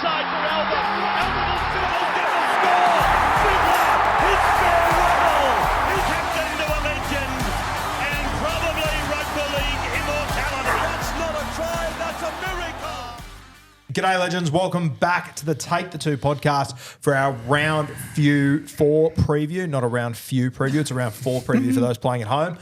inside for Alba. Alba will get the score. Fiddler, his farewell. He captain to a legend and probably rugby league immortality. That's not a try, that's a miracle. G'day, legends. Welcome back to the Take the Two podcast for our round few 4 preview. Not a round few preview, it's a round 4 preview for those playing at home.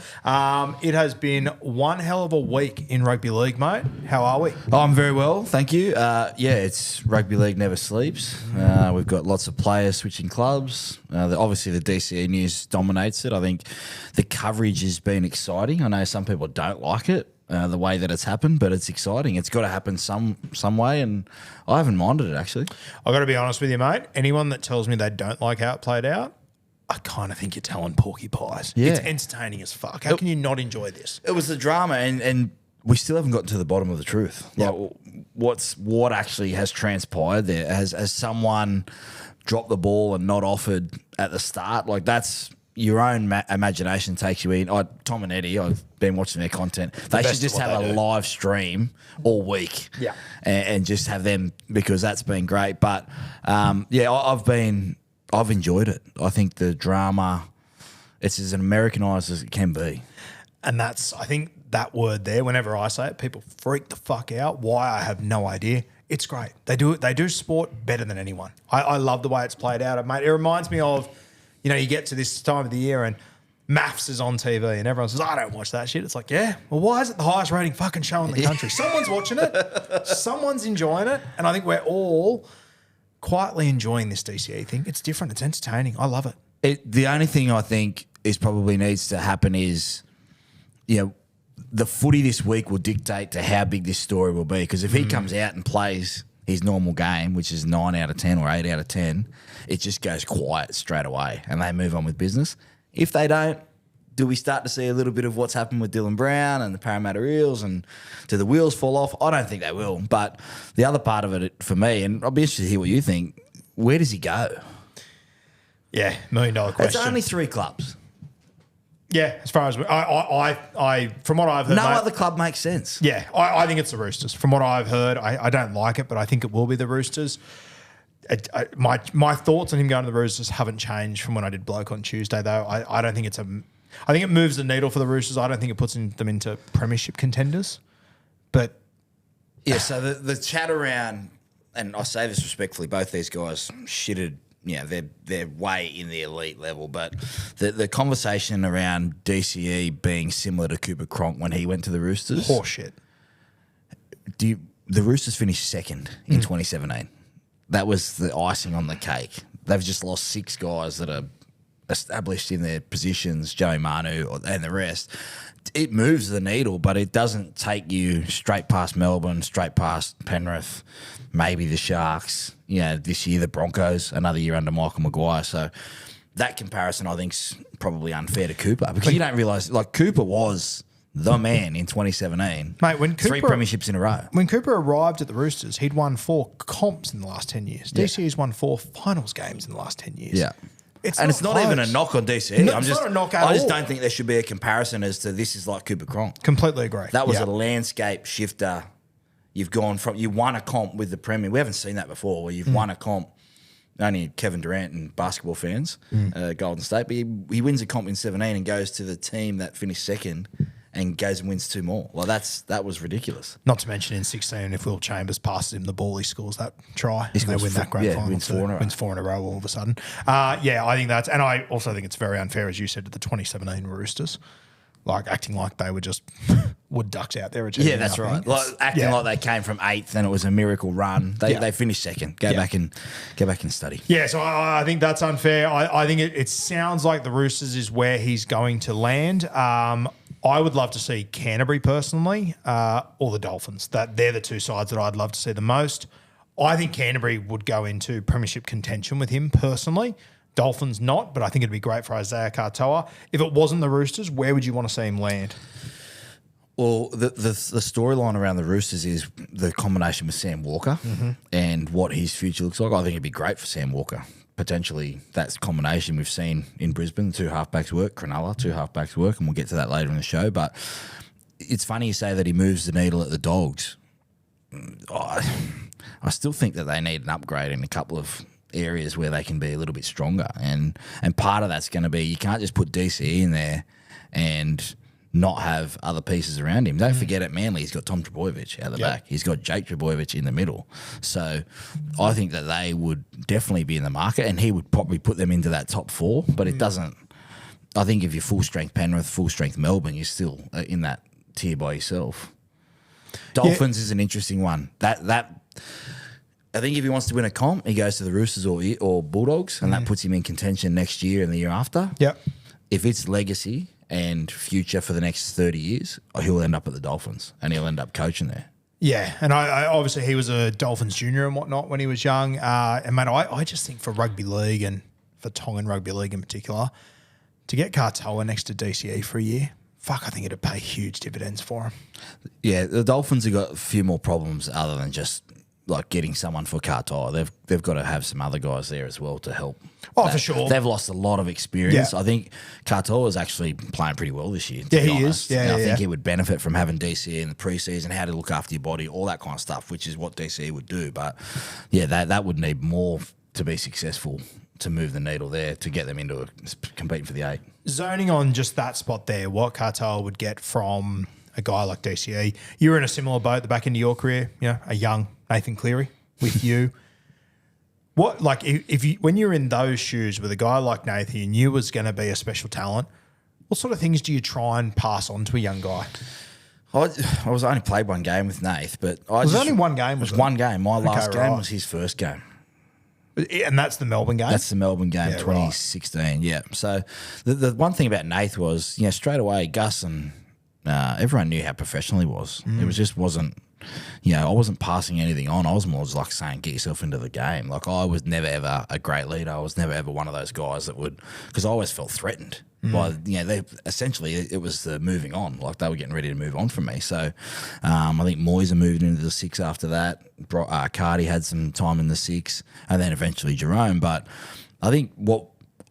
It has been one hell of a week in rugby league, mate. How are we? Oh, I'm very well, thank you. It's rugby league never sleeps. We've got lots of players switching clubs. Obviously, the DCE news dominates it. I think the coverage has been exciting. I know some people don't like it. The way that it's happened, but it's exciting. It's got to happen some way, and I haven't minded it, actually. I've got to be honest with you, mate. Anyone that tells me they don't like how it played out, I kind of think you're telling porky pies. Yeah. It's entertaining as fuck. How can you not enjoy this? It was the drama, and we still haven't gotten to the bottom of the truth. Yep. Like, what actually has transpired there? Has someone dropped the ball and not offered at the start? Like, that's... Your own imagination takes you in. Tom and Eddie, I've been watching their content. They should just have a live stream all week, and just have them, because that's been great. But I've enjoyed it. I think the drama, it's as Americanized as it can be. And I think that word there, whenever I say it, people freak the fuck out. Why, I have no idea. It's great. They do sport better than anyone. I love the way it's played out, mate. It reminds me of, you get to this time of the year and maths is on TV and everyone says, I don't watch that shit. It's like, yeah, well, why is it the highest rating fucking show in the country? Someone's watching it. Someone's enjoying it. And I think we're all quietly enjoying this DCE thing. It's different. It's entertaining. I love it. The only thing I think is probably needs to happen is, the footy this week will dictate to how big this story will be. Because if he comes out and plays his normal game, which is 9 out of 10 or 8 out of 10, it just goes quiet straight away and they move on with business. If they don't, do we start to see a little bit of what's happened with Dylan Brown and the Parramatta Eels, and do the wheels fall off? I don't think they will. But the other part of it for me, and I'll be interested to hear what you think, where does he go? Yeah, $1 million question. It's only 3 clubs. Yeah, as far as I from what I've heard, no mate, other club makes sense. Yeah, I think it's the Roosters. From what I've heard, I don't like it, but I think it will be the Roosters. My thoughts on him going to the Roosters haven't changed from when I did Bloke on Tuesday, though. I don't think I think it moves the needle for the Roosters. I don't think it puts them into premiership contenders. But yeah, so the chat around, and I say this respectfully, both these guys shitted. They're way in the elite level, but the conversation around DCE being similar to Cooper Cronk when he went to the Roosters. Horseshit. The Roosters finished second in 2017. That was the icing on the cake. They've just lost 6 guys that are established in their positions, Joey Manu and the rest. It moves the needle, but it doesn't take you straight past Melbourne, straight past Penrith, maybe the Sharks. This year the Broncos, another year under Michael Maguire. So that comparison, I think, is probably unfair to Cooper, because you don't realise, like, Cooper was the man in 2017. Mate, when Cooper, 3 premierships in a row. When Cooper arrived at the Roosters, he'd won 4 comps in the last 10 years. DCE's won 4 finals games in the last 10 years. Yeah. It's not even a knock on DCE. No, it's not a knock at I just all. don't think there should be a comparison as to this is like Cooper Cronk. Completely agree. That was a landscape shifter. You've gone from, you won a comp with the Premier. We haven't seen that before, where you've won a comp. Only Kevin Durant and basketball fans, Golden State. But he wins a comp in 17 and goes to the team that finished second and goes and wins 2 more. Like, that was ridiculous. Not to mention in 16, if Will Chambers passes him the ball, he scores that try. They win that grand final. Wins 4 in a row. Wins 4 in a row all of a sudden. I think that's, and I also think it's very unfair, as you said, to the 2017 Roosters. Like, acting like they were just wood ducks out there. Yeah, that's right. Like, acting like they came from 8th and it was a miracle run. They finished second. Go back and study. Yeah, so I think that's unfair. I think it sounds like the Roosters is where he's going to land. I would love to see Canterbury personally, or the Dolphins. They're the 2 sides that I'd love to see the most. I think Canterbury would go into premiership contention with him personally. Dolphins not, but I think it'd be great for Isaiah Katoa. If it wasn't the Roosters, where would you want to see him land? Well, the storyline around the Roosters is the combination with Sam Walker and what his future looks like. I think it'd be great for Sam Walker. Potentially, that's a combination we've seen in Brisbane. 2 halfbacks work, Cronulla, 2 halfbacks work, and we'll get to that later in the show. But it's funny you say that he moves the needle at the Dogs. I still think that they need an upgrade in a couple of areas where they can be a little bit stronger. And part of that's going to be you can't just put DCE in there and not have other pieces around him. Don't forget at Manly, he's got Tom Trbojevic out the back. He's got Jake Trbojevic in the middle. So I think that they would definitely be in the market, and he would probably put them into that top 4. But it doesn't. I think if you're full strength Penrith, full strength Melbourne, you're still in that tier by yourself. Dolphins is an interesting one. That I think if he wants to win a comp, he goes to the Roosters or Bulldogs, and that puts him in contention next year and the year after. Yep. If it's legacy and future for the next 30 years, he'll end up at the Dolphins and he'll end up coaching there. Yeah, and I obviously he was a Dolphins junior and whatnot when he was young. And mate, I just think for rugby league and for Tongan rugby league in particular, to get Katoa next to DCE for a year, fuck, I think it'd pay huge dividends for him. Yeah, the Dolphins have got a few more problems other than just like getting someone for Katoa. They've got to have some other guys there as well to help. Oh, for sure. They've lost a lot of experience. Yeah. I think Katoa is actually playing pretty well this year. Yeah, he is. Yeah, and I yeah. think he would benefit from having DCE in the preseason, how to look after your body, all that kind of stuff, which is what DCE would do. But yeah, that would need more to be successful to move the needle there to get them into competing for the 8. Zoning on just that spot there, what Katoa would get from a guy like DCE. You were in a similar boat at the back end of your career, a young Nathan Cleary with you. What, like, if you when you're in those shoes with a guy like Nathan, you knew was going to be a special talent, what sort of things do you try and pass on to a young guy? I was only played one game with Nath, but It was only one game. It was one game. My last game right. was his first game. And that's the Melbourne game? That's the Melbourne game, 2016. Right. Yeah. So the one thing about Nath was, straight away, Gus and everyone knew how professional he was. It was just wasn't. I wasn't passing anything on. I was more just like saying, get yourself into the game. Like, I was never ever a great leader. I was never ever one of those guys that would, because I always felt threatened by, they essentially, it was the moving on. Like, they were getting ready to move on from me. So I think Moyes moved into the 6 after that. Cardi had some time in the 6, and then eventually Jerome. But I think what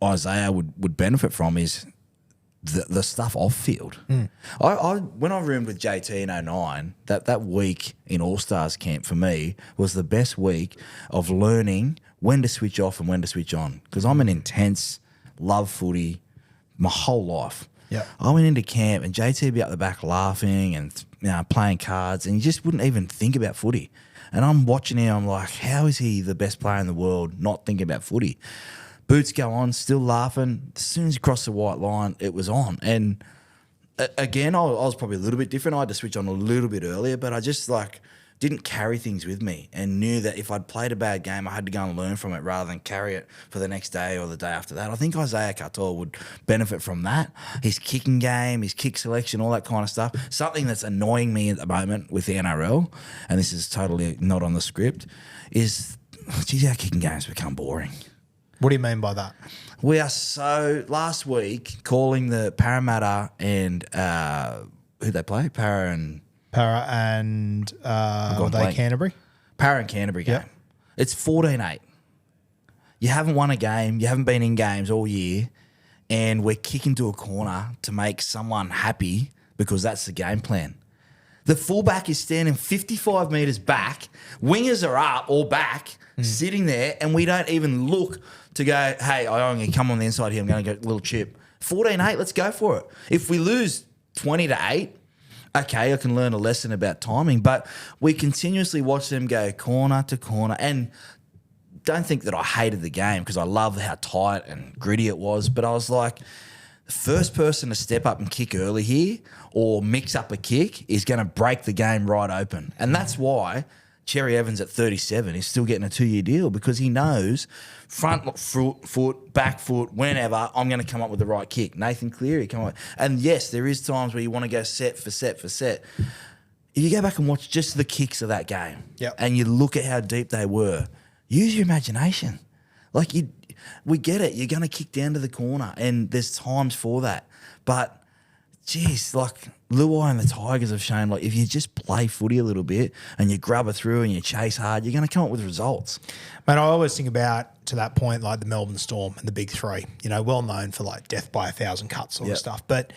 Isaiah would benefit from is the stuff off field. When I roomed with JT in 2009, that week in All-Stars camp for me was the best week of learning when to switch off and when to switch on, because I'm an intense, love footy my whole life. Yeah, I went into camp and JT would be up the back laughing and playing cards, and you just wouldn't even think about footy. And I'm watching him, I'm like, how is he the best player in the world not thinking about footy? Boots go on, still laughing. As soon as he crossed the white line, it was on. And again, I was probably a little bit different. I had to switch on a little bit earlier, but I just didn't carry things with me and knew that if I'd played a bad game, I had to go and learn from it rather than carry it for the next day or the day after that. I think Isaiah Katoa would benefit from that. His kicking game, his kick selection, all that kind of stuff. Something that's annoying me at the moment with the NRL, and this is totally not on the script, is, geez, our kicking game's become boring. What do you mean by that? We are last week calling the Parramatta and who'd they play? Para and were they Canterbury? Para and Canterbury game. Yeah. It's 14-8. You haven't won a game. You haven't been in games all year, and we're kicking to a corner to make someone happy because that's the game plan. The fullback is standing 55 metres back. Wingers are up or back, sitting there, and we don't even look to go, hey, I only come on the inside here. I'm going to get a little chip. 14-8, let's go for it. If we lose 20-8, okay, I can learn a lesson about timing, but we continuously watch them go corner to corner, and don't think that I hated the game because I loved how tight and gritty it was, but I was like, the first person to step up and kick early here or mix up a kick is going to break the game right open. And that's why Cherry Evans at 37 is still getting a 2-year deal, because he knows front foot, back foot, whenever I'm going to come up with the right kick. Nathan Cleary, come on. And yes, there is times where you want to go set for set for set. If you go back and watch just the kicks of that game, and you look at how deep they were, use your imagination. Like, we get it. You're going to kick down to the corner, and there's times for that. But, geez, like, Luai and the Tigers have shown, like, if you just play footy a little bit and you grub it through and you chase hard, you're going to come up with results. Man, I always think about, to that point, like the Melbourne Storm and the Big Three, well known for, like, death by 1,000 cuts sort of stuff. But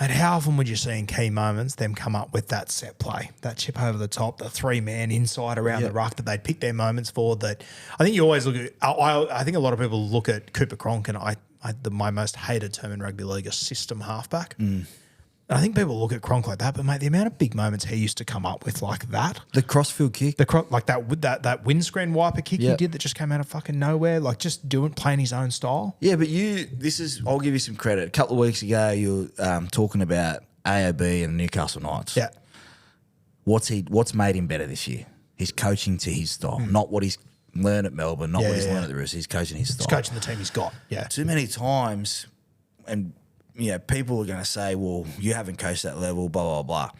Mate, how often would you see in key moments them come up with that set play, that chip over the top, the 3-man inside around the ruck that they'd pick their moments for? That I think you always look at. I think a lot of people look at Cooper Cronk, and my most hated term in rugby league, a system halfback. And I think people look at Cronk like that, but mate, the amount of big moments he used to come up with like that, The crossfield kick. like that windscreen wiper kick he did that just came out of fucking nowhere, like just playing his own style. Yeah, but I'll give you some credit. A couple of weeks ago, you were talking about AOB and Newcastle Knights. Yeah, What's made him better this year? He's coaching to his style, not what he's learned at Melbourne, not what he's learned at the Roosters. He's coaching his style. he's coaching the team he's got. Yeah, Too many times, and people are going to say, well, you haven't coached that level, blah, blah, blah.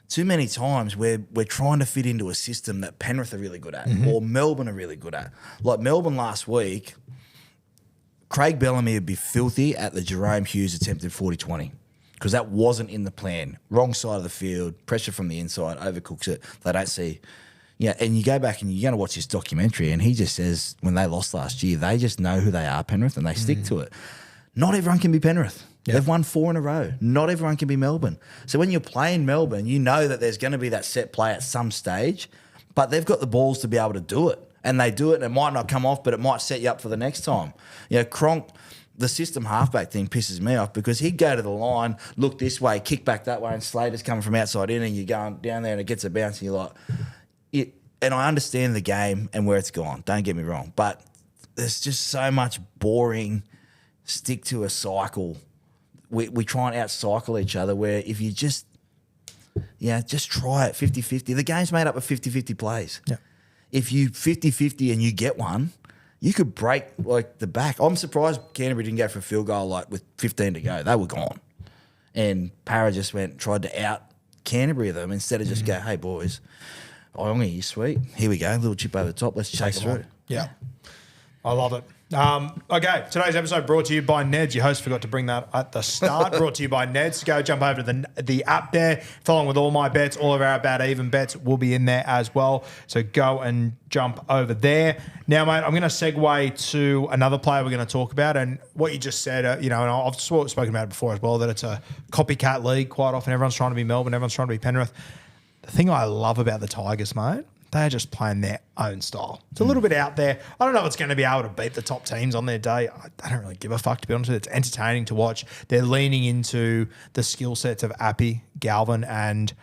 Too many times we're trying to fit into a system that Penrith are really good at or Melbourne are really good at. Like Melbourne last week, Craig Bellamy would be filthy at the Jerome Hughes attempted 40-20 because that wasn't in the plan. Wrong side of the field, pressure from the inside, overcooks it. They don't see. Yeah, and you go back and you're going to watch this documentary and he just says when they lost last year, they just know who they are, Penrith, and they stick to it. Not everyone can be Penrith. Yep. They've won 4 in a row. Not everyone can be Melbourne. So when you're playing Melbourne, you know that there's going to be that set play at some stage, but they've got the balls to be able to do it. And they do it, and it might not come off, but it might set you up for the next time. Cronk, the system halfback thing pisses me off because he'd go to the line, look this way, kick back that way, and Slater's coming from outside in, and you're going down there and it gets a bounce, and you're like, and I understand the game and where it's gone, don't get me wrong, but there's just so much boring stick to a cycle. We try and out-cycle each other where if you just try it 50-50. The game's made up of 50-50 plays. Yeah. If you 50-50 and you get one, you could break like the back. I'm surprised Canterbury didn't go for a field goal like with 15 to go. They were gone. And Para just tried to out Canterbury them instead of just go, hey, boys, I'm going to use sweet. Here we go, a little chip over the top. Let's chase through. Yeah. I love it. Okay, today's episode brought to you by Neds. Your host forgot to bring that at the start. Brought to you by Neds. Go jump over to the app there. Following with all my bets, all of our About Even bets will be in there as well. So go and jump over there. Now, mate, I'm going to segue to another player we're going to talk about. And what you just said, and I've spoken about it before as well, that it's a copycat league quite often. Everyone's trying to be Melbourne. Everyone's trying to be Penrith. The thing I love about the Tigers, mate, they're just playing their own style. It's a little bit out there. I don't know if it's going to be able to beat the top teams on their day. I don't really give a fuck, to be honest with you. It's entertaining to watch. They're leaning into the skill sets of Appy, Galvin, and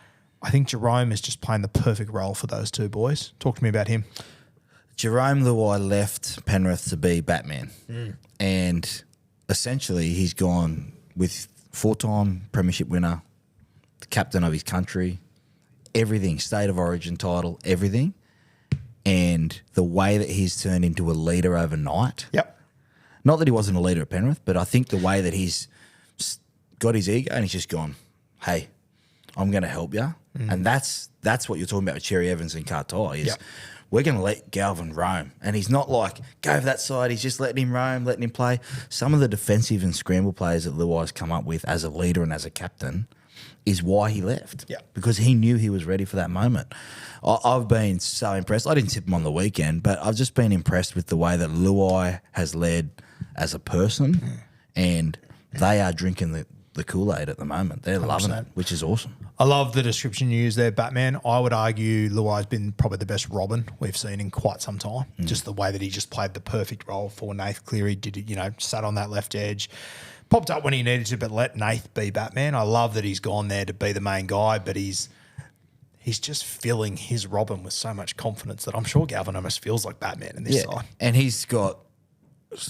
I think Jerome is just playing the perfect role for those two boys. Talk to me about him. Jerome Luai left Penrith to be Batman. And essentially he's gone with 4-time premiership winner, the captain of his country, everything, state of origin title, everything. And the way that he's turned into a leader overnight. Yep. Not that he wasn't a leader at Penrith, but I think the way that he's got his ego and he's just gone, hey, I'm going to help you. And that's what you're talking about with Cherry Evans and Kartai is we're going to let Galvin roam. And he's not like, go for that side. He's just letting him roam, letting him play. Some of the defensive and scramble plays that Luai's come up with as a leader and as a captain is why he left. Yeah. Because he knew he was ready for that moment. I've been so impressed. I didn't tip him on the weekend, but I've just been impressed with the way that Luai has led as a person, and they are drinking the Kool-Aid at the moment. They're 100%. Loving it, which is awesome. I love the description you used there, Batman. I would argue Luai's been probably the best Robin we've seen in quite some time. Just the way that he just played the perfect role for Nath Cleary, sat on that left edge, popped up when he needed to, but let Nath be Batman. I love that he's gone there to be the main guy, but he's just filling his Robin with so much confidence that I'm sure Galvin almost feels like Batman in this side. And he's got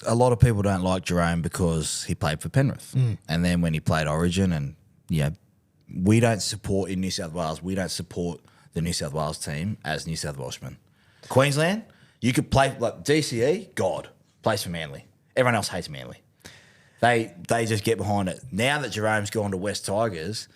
a lot of people don't like Jerome because he played for Penrith. And then when he played Origin and, we don't support in New South Wales, we don't support the New South Wales team as New South Welshmen. Queensland, you could play like DCE, God, plays for Manly. Everyone else hates Manly. They just get behind it. Now that Jerome's gone to West Tigers,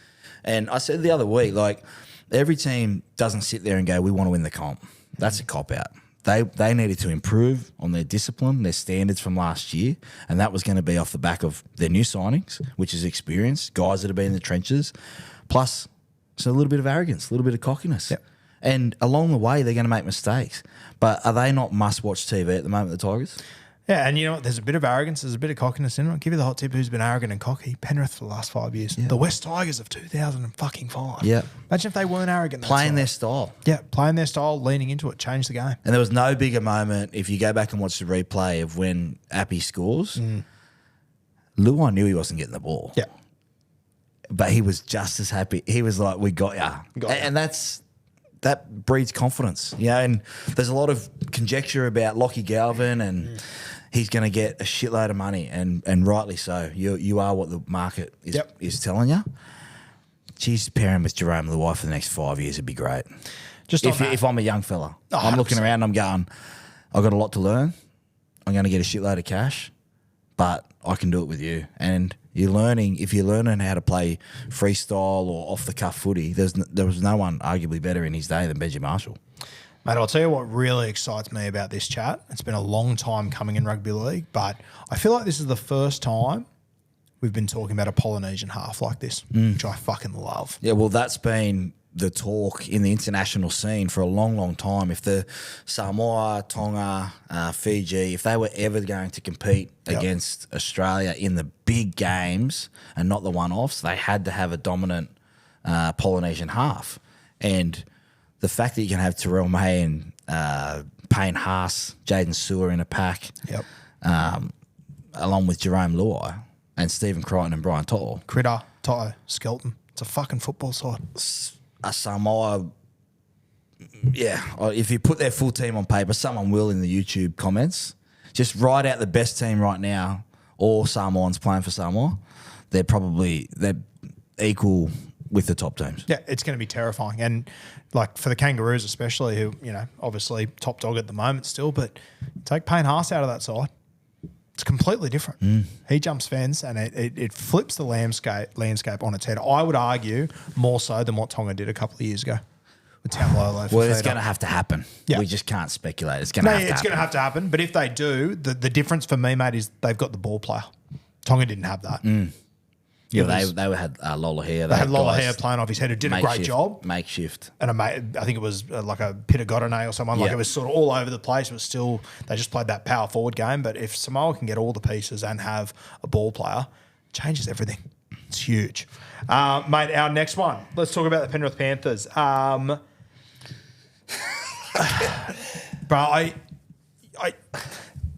and I said the other week, like, every team doesn't sit there and go, we want to win the comp. That's a cop-out. They needed to improve on their discipline, their standards from last year, and that was going to be off the back of their new signings, which is experience, guys that have been in the trenches, plus a little bit of arrogance, a little bit of cockiness. Yep. And along the way, they're going to make mistakes. But are they not must-watch TV at the moment, the Tigers? Yeah, and you know what? There's a bit of arrogance, there's a bit of cockiness in it. I'll give you the hot tip who's been arrogant and cocky. Penrith for the last 5 years. Yeah. The West Tigers of 2005. Yeah. Imagine if they weren't arrogant. that Playing side. their style. Yeah, playing their style, leaning into it, changed the game. And there was no bigger moment, if you go back and watch the replay of when Appy scores, Luai knew he wasn't getting the ball. Yeah. But he was just as happy. He was like, we got ya. And that breeds confidence. You know, and there's a lot of conjecture about Lockie Galvin and he's going to get a shitload of money, and rightly so. You are what the market is telling you. Geez, pair him with Jerome Luai for the next 5 years would be great. Just If I'm a young fella. Oh, I'm looking 100%. around, I'm going, I've got a lot to learn. I'm going to get a shitload of cash, but I can do it with you. And if you're learning how to play freestyle or off the cuff footy, there was no one arguably better in his day than Benji Marshall. Mate, I'll tell you what really excites me about this chat. It's been a long time coming in rugby league, but I feel like this is the first time we've been talking about a Polynesian half like this, which I fucking love. Yeah, well, that's been the talk in the international scene for a long, long time. If the Samoa, Tonga, Fiji, if they were ever going to compete against Australia in the big games and not the one-offs, they had to have a dominant Polynesian half. And the fact that you can have Terrell May and Payne Haas, Jaden Sewer in a pack, along with Jerome Luai and Stephen Crichton and Brian Toto. Critter, Toto, Skelton. It's a fucking football side. A Samoa, if you put their full team on paper, someone will in the YouTube comments, just write out the best team right now, all Samoans playing for Samoa. They're equal with the top teams. Yeah, it's going to be terrifying. And like for the Kangaroos especially, who, obviously top dog at the moment still, but take Payne Haas out of that side. It's completely different. He jumps fence and it flips the landscape on its head. I would argue more so than what Tonga did a couple of years ago with Tamalolo. Well, it's going to have to happen. Yeah. We just can't speculate. It's going to have to happen. It's going to have to happen. But if they do, the difference for me, mate, is they've got the ball player. Tonga didn't have that. Yeah, they had Lola here. They had Lola here playing off his head, who did a great job. Makeshift. And I think it was like a Pitagodene or someone. Like it was sort of all over the place, but still they just played that power forward game. But if Samoa can get all the pieces and have a ball player, it changes everything. It's huge. Mate, our next one. Let's talk about the Penrith Panthers. Bro,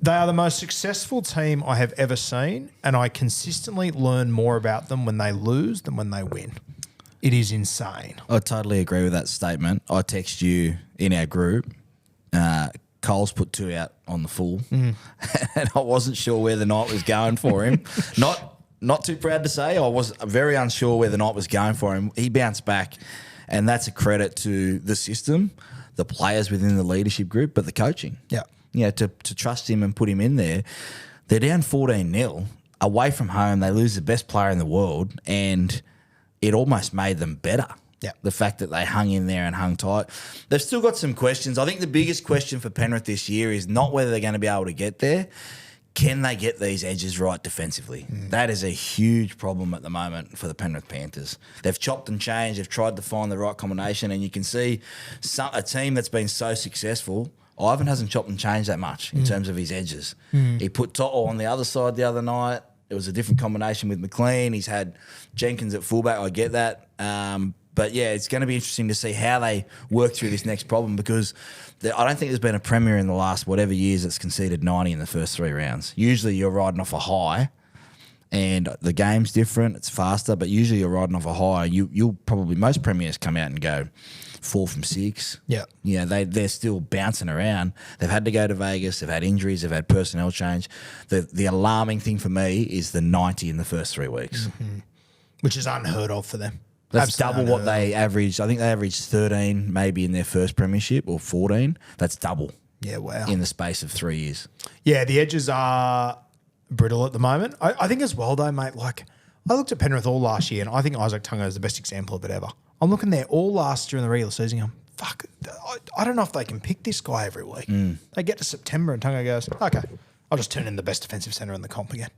they are the most successful team I have ever seen, and I consistently learn more about them when they lose than when they win. It is insane. I totally agree with that statement. I text you in our group. Cole's put 2 out on the full, and I wasn't sure where the night was going for him. Not too proud to say. I was very unsure where the night was going for him. He bounced back, and that's a credit to the system, the players within the leadership group, but the coaching. Yeah. Yeah, to trust him and put him in there. They're down 14-0 away from home. They lose the best player in the world, and it almost made them better. Yeah. The fact that they hung in there and hung tight. They've still got some questions. I think the biggest question for Penrith this year is not whether they're going to be able to get there. Can they get these edges right defensively? That is a huge problem at the moment for the Penrith Panthers. They've chopped and changed. They've tried to find the right combination, and you can see a team that's been so successful. Ivan hasn't chopped and changed that much in terms of his edges. He put Toto on the other side the other night. It was a different combination with McLean. He's had Jenkins at fullback. I get that. But, yeah, it's going to be interesting to see how they work through this next problem, because I don't think there's been a premier in the last whatever years that's conceded 90 in the first 3 rounds. Usually you're riding off a high, and the game's different. It's faster, but usually you're riding off a high. You'll probably, most premiers come out and go 4 from 6. Yeah. Yeah, they're still bouncing around. They've had to go to Vegas. They've had injuries. They've had personnel change. The alarming thing for me is the 90 in the first 3 weeks. Which is unheard of for them. That's Absolutely double what unheard of. they averaged. I think they averaged 13 maybe in their first premiership, or 14. That's double Yeah, wow. in the space of 3 years. Yeah, the edges are brittle at the moment. I think as well, though, mate, like I looked at Penrith all last year, and I think Isaac Tunga is the best example of it ever. I'm looking there all last year in the regular season. I'm fuck. I don't know if they can pick this guy every week. They get to September and Tunga goes, okay, I'll just turn in the best defensive centre in the comp again.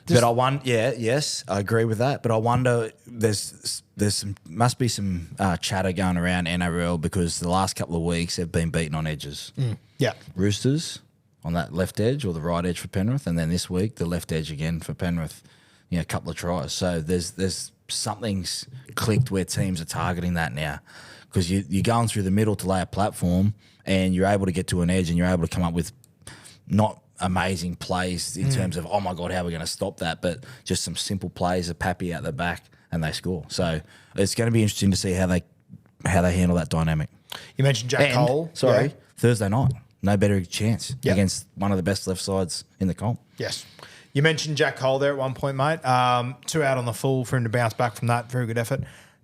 But I wonder, yes, I agree with that. But I wonder, must be some chatter going around NRL, because the last couple of weeks they've been beaten on edges. Yeah. Roosters, on that left edge or the right edge for Penrith, and then this week the left edge again for Penrith. A couple of tries. So there's something's clicked where teams are targeting that now, because you're going through the middle to lay a platform, and you're able to get to an edge, and you're able to come up with not amazing plays in terms of, oh my God, how are we going to stop that? But just some simple plays, a Pappy out the back, and they score. So it's going to be interesting to see how they handle that dynamic. You mentioned Jack Cole. Sorry, Thursday night. No better chance against one of the best left sides in the comp. Yes. You mentioned Jack Cole there at one point, mate. 2 out on the full for him to bounce back from that. Very good effort.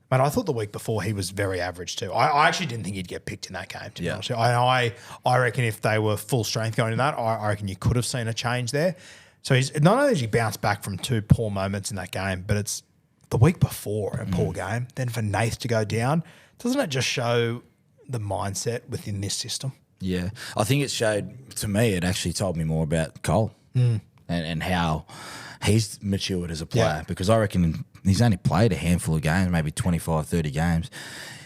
Mate, I thought the week before he was very average too. I actually didn't think he'd get picked in that game, to be honest. I reckon if they were full strength going in that, I reckon you could have seen a change there. So he's not only did he bounce back from 2 poor moments in that game, but it's the week before a poor game. Then for Nath to go down, doesn't it just show the mindset within this system? Yeah. I think it showed, to me, it actually told me more about Cole and how he's matured as a player, because I reckon he's only played a handful of games, maybe 25, 30 games.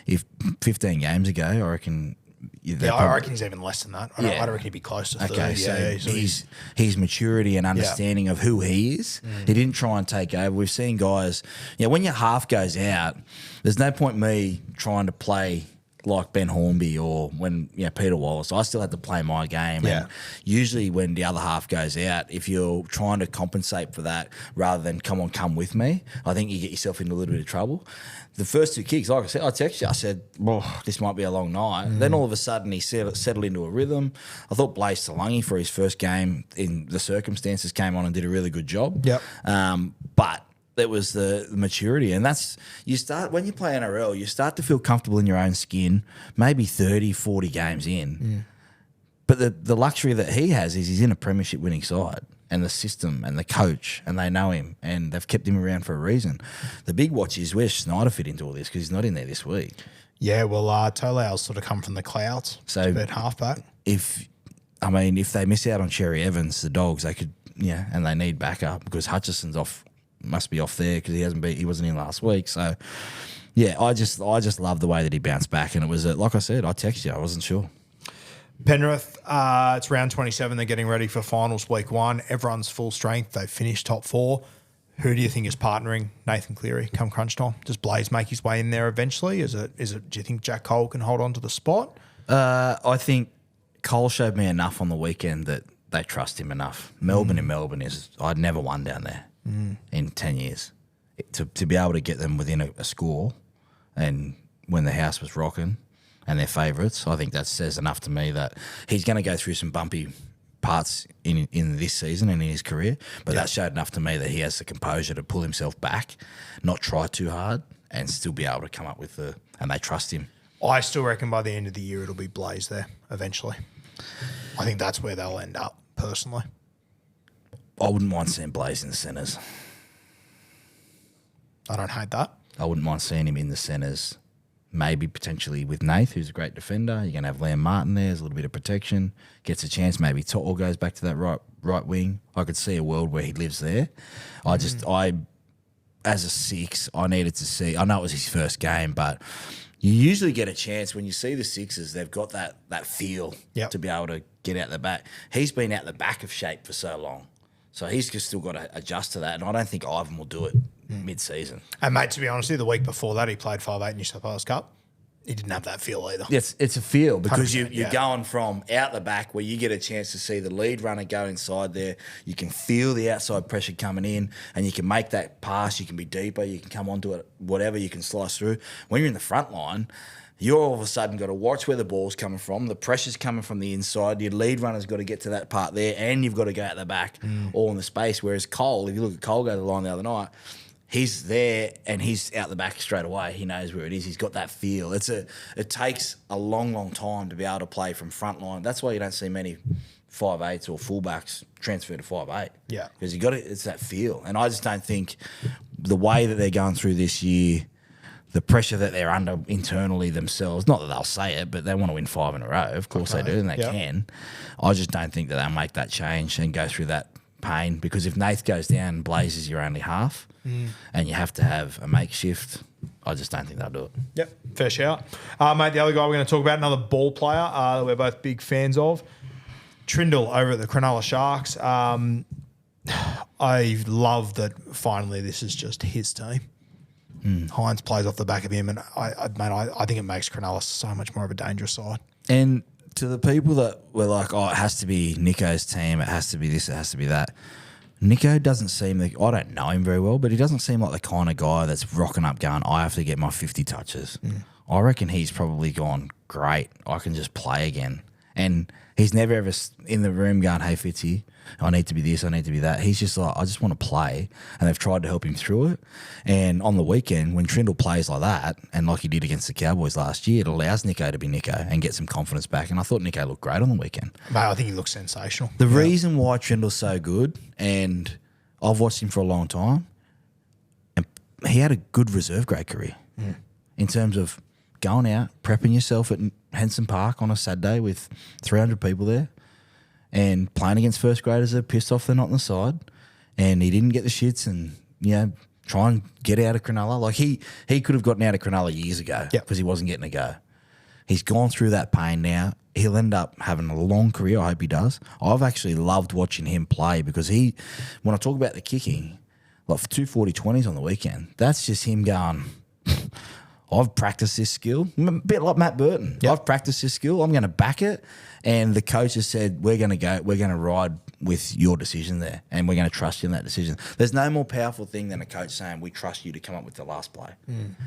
If 15 games ago, I reckon... I reckon he's even less than that. I don't reckon he'd be close to 30. Okay, so his maturity and understanding of who he is, he didn't try and take over. We've seen guys... when your half goes out, there's no point me trying to play like Ben Hornby or when Peter Wallace. I still had to play my game. And usually when the other half goes out, if you're trying to compensate for that rather than come with me, I think you get yourself into a little bit of trouble. The first 2 kicks, like I said, I texted you. I said, this might be a long night. Then all of a sudden he settled into a rhythm. I thought Blaise Talangi for his first game in the circumstances came on and did a really good job. Yep. But it was the maturity, and that's when you play NRL, you start to feel comfortable in your own skin, maybe 30, 40 games in. But the luxury that he has is he's in a premiership winning side, and the system and the coach, and they know him, and they've kept him around for a reason. The big watch is where's Schneider fit into all this, because he's not in there this week. Yeah, well, Tolau's sort of come from the clouds. So about halfback. If they miss out on Cherry Evans, the Dogs, they could, and they need backup because Hutchison's off. Must be off there because he wasn't in last week. So, I just love the way that he bounced back, and it was like I said, I texted you, I wasn't sure. Penrith, it's round 27. They're getting ready for finals week 1. Everyone's full strength. They finished top 4. Who do you think is partnering Nathan Cleary come crunch time? Does Blaze make his way in there eventually? Is it? Do you think Jack Cole can hold on to the spot? I think Cole showed me enough on the weekend that they trust him enough. Melbourne in Melbourne I'd never won down there. In 10 years. To be able to get them within a score, and when the house was rocking and they're favourites, I think that says enough to me that he's going to go through some bumpy parts in this season and in his career, but that showed enough to me that he has the composure to pull himself back, not try too hard, and still be able to come up with and they trust him. I still reckon by the end of the year it'll be Blaze there eventually. I think that's where they'll end up, personally. I wouldn't mind seeing Blaze in the centres. I don't hate that. I wouldn't mind seeing him in the centres, maybe potentially with Nath, who's a great defender. You're going to have Liam Martin there. There's a little bit of protection. Gets a chance. Maybe To'o goes back to that right wing. I could see a world where he lives there. As a 6, I needed to see. I know it was his first game, but you usually get a chance when you see the Sixers. They've got that feel to be able to get out the back. He's been out the back of shape for so long. So he's just still got to adjust to that, and I don't think Ivan will do it mid-season. And, mate, to be honest with you, the week before that he played 5'8" New South Wales Cup. He didn't have that feel either. Yes, it's a feel because you're going from out the back where you get a chance to see the lead runner go inside there. You can feel the outside pressure coming in, and you can make that pass. You can be deeper. You can come onto it, whatever. You can slice through. When you're in the front line, you're all of a sudden got to watch where the ball's coming from. The pressure's coming from the inside. Your lead runner's got to get to that part there, and you've got to go out the back all in the space. Whereas Cole, if you look at Cole go to the line the other night, he's there and he's out the back straight away. He knows where it is. He's got that feel. It takes a long, long time to be able to play from front line. That's why you don't see many 5'8" or fullbacks transfer to 5'8". Yeah, because it's that feel. And I just don't think the way that they're going through this year, the pressure that they're under internally themselves, not that they'll say it, but they want to win 5 in a row. Of course they do, and they can. I just don't think that they'll make that change and go through that pain, because if Nath goes down and Blaze is your only half and you have to have a makeshift, I just don't think they'll do it. Yep, fair shout. Mate, the other guy we're going to talk about, another ball player that we're both big fans of, Trindall over at the Cronulla Sharks. I love that finally this is just his team. Hines plays off the back of him, and I think it makes Cronulla so much more of a dangerous side. And to the people that were like, oh, it has to be Nico's team, it has to be this, it has to be that. Nico doesn't seem like, I don't know him very well, but he doesn't seem like the kind of guy that's rocking up going, I have to get my 50 touches. I reckon he's probably gone, great, I can just play again. And he's never ever in the room going, hey, Fitzy, I need to be this, I need to be that. He's just like, I just want to play. And they've tried to help him through it. And on the weekend, when Trindall plays like that, and like he did against the Cowboys last year, it allows Nico to be Nico and get some confidence back. And I thought Nico looked great on the weekend. Mate, I think he looks sensational. The reason why Trindall's so good, and I've watched him for a long time, and he had a good reserve grade career in terms of going out, prepping yourself at Henson Park on a Saturday with 300 people there and playing against first graders that are pissed off they're not on the side, and he didn't get the shits and, try and get out of Cronulla. Like he could have gotten out of Cronulla years ago because he wasn't getting a go. He's gone through that pain now. He'll end up having a long career. I hope he does. I've actually loved watching him play because when I talk about the kicking, like for 240-20s on the weekend, that's just him going, I've practiced this skill. A bit like Matt Burton. Yep. I've practiced this skill. I'm going to back it. And the coach has said, we're going to ride with your decision there, and we're going to trust you in that decision. There's no more powerful thing than a coach saying, we trust you to come up with the last play.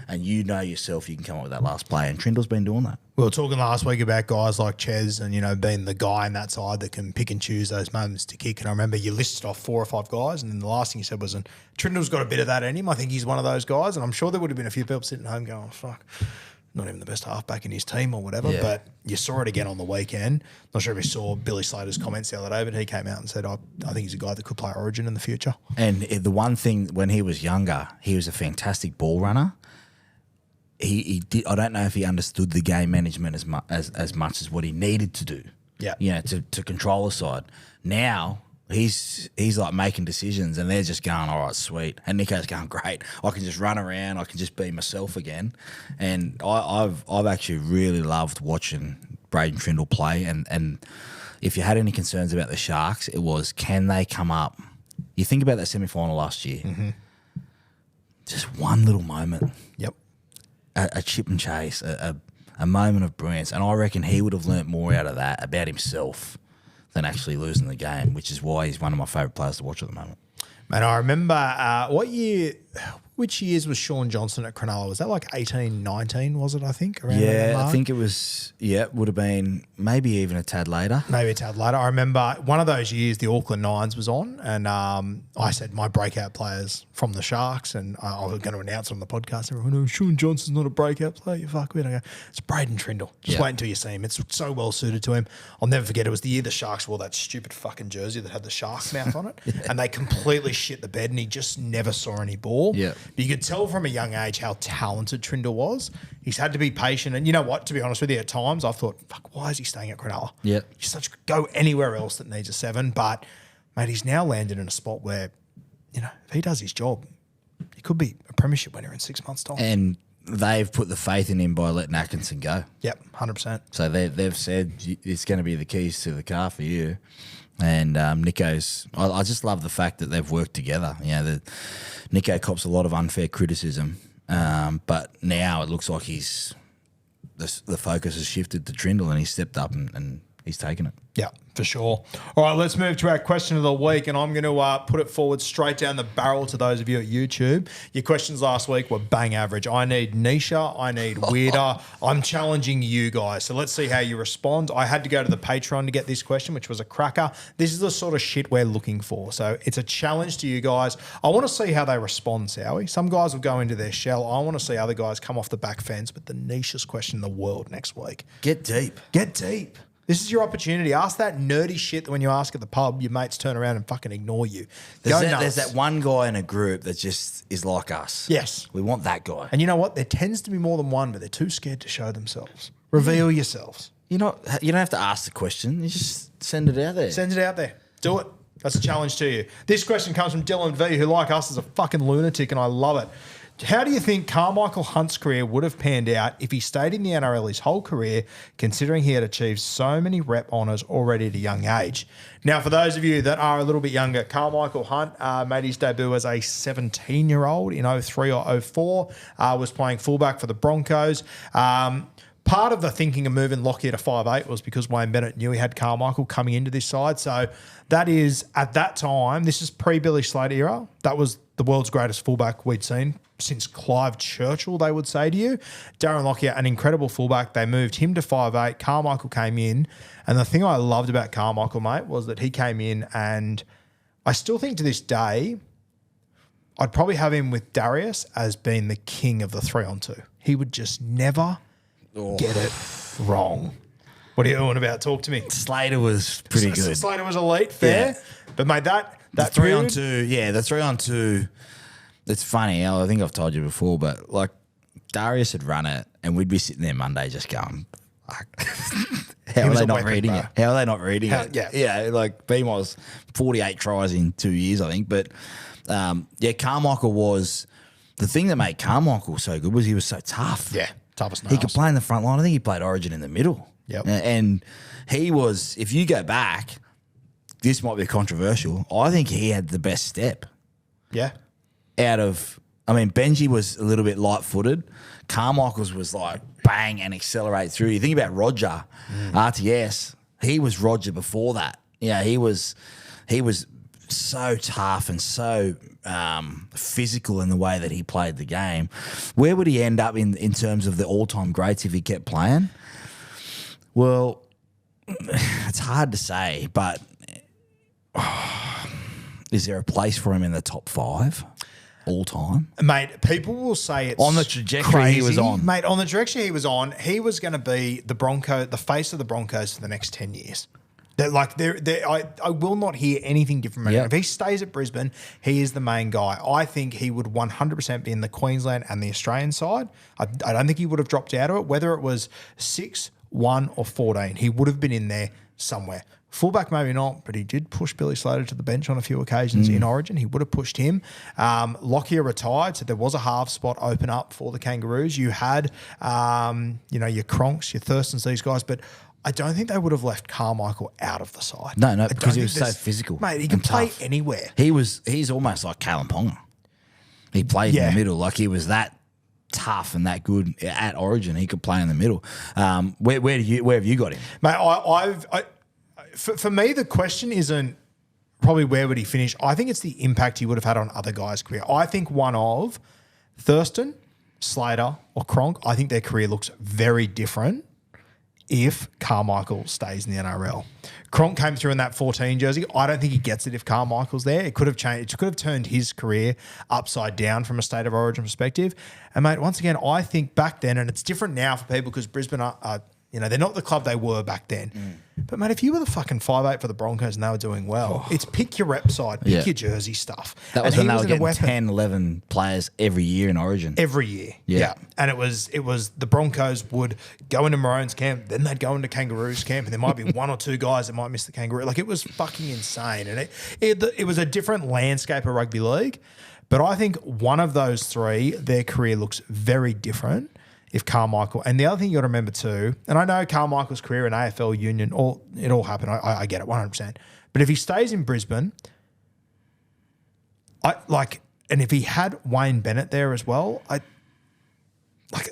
And you know yourself you can come up with that last play. And Trindall's been doing that. We were talking last week about guys like Ches and, being the guy on that side that can pick and choose those moments to kick. And I remember you listed off 4 or 5 guys, and then the last thing you said was, Trindall's got a bit of that in him. I think he's one of those guys. And I'm sure there would have been a few people sitting at home going, oh, fuck, not even the best halfback in his team or whatever. Yeah. But you saw it again on the weekend. Not sure if you saw Billy Slater's comments the other day, but he came out and said, I think he's a guy that could play Origin in the future. And the one thing, when he was younger, he was a fantastic ball runner. He did. I don't know if he understood the game management as much as what he needed to do. Yeah. To control the side. Now he's like making decisions, and they're just going, all right, sweet. And Nico's going, great. I can just run around. I can just be myself again. And I've actually really loved watching Braden Trindall play. And if you had any concerns about the Sharks, it was, can they come up? You think about that semi-final last year. Just one little moment. Yep. A chip and chase, a moment of brilliance. And I reckon he would have learnt more out of that about himself than actually losing the game, which is why he's one of my favourite players to watch at the moment. Man, I remember which years was Sean Johnson at Cronulla? Was that like 18, 19, was it, I think? Around that mark? I think it was, would have been maybe even a tad later. Maybe a tad later. I remember one of those years the Auckland Nines was on, and I said my breakout players from the Sharks, and I was going to announce it on the podcast. Everyone, oh, Sean Johnson's not a breakout player, you fuck with. I go, it's Braden Trindall. Just wait until you see him. It's so well suited to him. I'll never forget, it was the year the Sharks wore that stupid fucking jersey that had the shark's mouth on it, and they completely shit the bed, and he just never saw any ball. Yeah. But you could tell from a young age how talented Trindall was. He's had to be patient. And you know what, to be honest with you, at times I've thought, fuck, why is he staying at Cronulla? Yeah. Go anywhere else that needs a 7. But, mate, he's now landed in a spot where, if he does his job, he could be a premiership winner in 6 months' time. And they've put the faith in him by letting Atkinson go. Yep, 100%. So they've said it's going to be the keys to the car for you. And Nico's, I just love the fact that they've worked together. Nico cops a lot of unfair criticism, but now it looks like the focus has shifted to Trindall, and he's stepped up and he's taken it. Yeah, for sure. All right, let's move to our question of the week, and I'm going to put it forward straight down the barrel to those of you at YouTube. Your questions last week were bang average. I need nicher. I need weirder. I'm challenging you guys, so let's see how you respond. I had to go to the Patreon to get this question, which was a cracker. This is the sort of shit we're looking for, so it's a challenge to you guys. I want to see how they respond, Sowie. Some guys will go into their shell. I want to see other guys come off the back fence with the nichest question in the world next week. Get deep. Get deep. This is your opportunity. Ask that nerdy shit that when you ask at the pub, your mates turn around and fucking ignore you. There's that one guy in a group that just is like us. Yes. We want that guy. And you know what? There tends to be more than one, but they're too scared to show themselves. Reveal yourselves. You don't have to ask the question. You just send it out there. Send it out there. Do it. That's a challenge to you. This question comes from Dylan V, who, like us, is a fucking lunatic, and I love it. How do you think Karmichael Hunt's career would have panned out if he stayed in the NRL his whole career, considering he had achieved so many rep honours already at a young age? Now, for those of you that are a little bit younger, Karmichael Hunt made his debut as a 17-year-old in 03 or 04, was playing fullback for the Broncos. Part of the thinking of moving Lockyer to 5'8" was because Wayne Bennett knew he had Karmichael coming into this side. So that is, at that time, this is pre-Billy Slater era. That was the world's greatest fullback we'd seen since Clive Churchill, they would say to you. Darren Lockyer, an incredible fullback. They moved him to 5'8". Karmichael came in. And the thing I loved about Karmichael, mate, was that he came in, and I still think to this day, I'd probably have him with Darius as being the king of the 3-on-2. He would just never get it wrong. What are you on about? Talk to me. Slater was pretty good. Slater was elite, fair. Yeah. But, mate, that The period, 3-on-2, yeah, the 3-on-2. It's funny. I think I've told you before, but like Darius had run it, and we'd be sitting there Monday just going, fuck. How are they not reading it? How are they not reading it? Yeah. Yeah, like BMO's 48 tries in 2 years, I think. But, Karmichael was – the thing that made Karmichael so good was he was so tough. Yeah, toughest He could play in the front line. I think he played Origin in the middle. Yep. And he was – if you go back, this might be controversial. I think he had the best step. Yeah. Out of, I mean, Benji was a little bit light-footed. Carmichael's was like bang and accelerate through. You think about Roger, RTS. He was Roger before that. Yeah, he was so tough and so physical in the way that he played the game. Where would he end up in terms of the all-time greats if he kept playing? Well, it's hard to say, but is there a place for him in the top 5? All time, mate. People will say it's on the trajectory crazy. He was on, mate. On the trajectory he was on, he was going to be the face of the Broncos for the next 10 years. I will not hear anything different. Yep. If he stays at Brisbane, he is the main guy. I think he would 100% be in the Queensland and the Australian side. I don't think he would have dropped out of it, whether it was 6, 1, or 14. He would have been in there somewhere. Fullback, maybe not, but he did push Billy Slater to the bench on a few occasions in Origin. He would have pushed him. Lockyer retired, so there was a half spot open up for the Kangaroos. You had, your Cronks, your Thurstons, these guys, but I don't think they would have left Karmichael out of the side. No, because he was so physical. Mate, he can play anywhere. He's almost like Callum Ponga. He played in the middle, like he was that tough and that good at Origin. He could play in the middle. Where have you got him, mate? For me, the question isn't probably where would he finish. I think it's the impact he would have had on other guys' career. I think one of Thurston, Slater, or Cronk, I think their career looks very different if Karmichael stays in the NRL. Cronk came through in that 14 jersey. I don't think he gets it if Carmichael's there. It could have changed. It could have turned his career upside down from a state of origin perspective. And, mate, once again, I think back then, and it's different now for people because Brisbane are they're not the club they were back then. But, mate, if you were the fucking 5'8" for the Broncos and they were doing well, it's pick your rep side, pick your jersey stuff. That was when they were getting 10, 11 players every year in Origin. Every year, yeah. And it was the Broncos would go into Maroons camp, then they'd go into Kangaroos camp, and there might be one or two guys that might miss the Kangaroo. Like, it was fucking insane. And it was a different landscape of rugby league. But I think one of those three, their career looks very different if Karmichael, and the other thing you got to remember too, and I know Karmichael's career in AFL Union, it all happened. I get it 100%. But if he stays in Brisbane, and if he had Wayne Bennett there as well,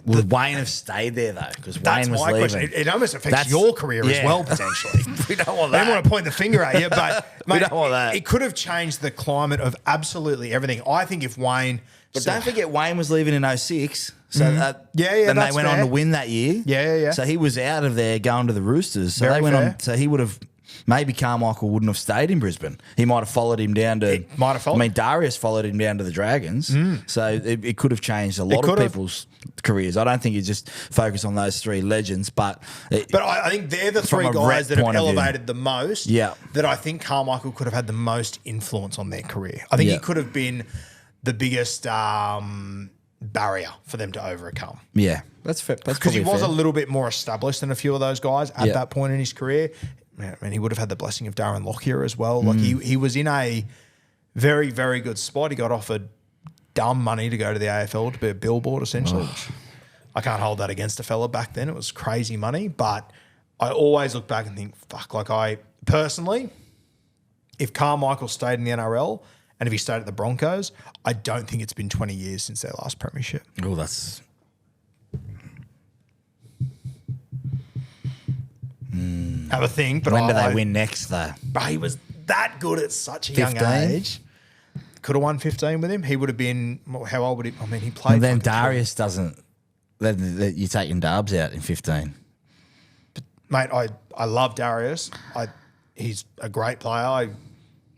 would Wayne have stayed there though? Because Wayne was leaving. Question. It almost affects your career as well potentially. We don't want that. I don't want to point the finger at you, but mate, we don't want that. It could have changed the climate of absolutely everything. I think if Wayne, but don't forget Wayne was leaving in 06. So then they went on to win that year. Yeah. So he was out of there going to the Roosters. So they went on. So he would have. Maybe Karmichael wouldn't have stayed in Brisbane. He might have followed him down to. Darius folled him down to the Dragons. So it could have changed a lot of people's careers. I don't think you just focus on those three legends, but I think they're the three guys that have elevated the most. Yeah. That I think Karmichael could have had the most influence on their career. I think he could have been the biggest barrier for them to overcome. Yeah, that's fair. Because he was a little bit more established than a few of those guys at that point in his career. I mean, he would have had the blessing of Darren Lockyer as well. Like he was in a very, very good spot. He got offered dumb money to go to the AFL to be a billboard, essentially. I can't hold that against a fella back then. It was crazy money, but I always look back and think, fuck, like I personally, if Karmichael stayed in the NRL and if he stayed at the Broncos, I don't think it's been 20 years since their last premiership. Oh, that's... Have a think, but When do they win next, though? But he was that good at such a 15? young age. Could have won 15 with him. He would have been, how old would he? I mean, he played. And then fucking Darius doesn't... Then you're taking Darbs out in 15. Mate, I love Darius. He's a great player.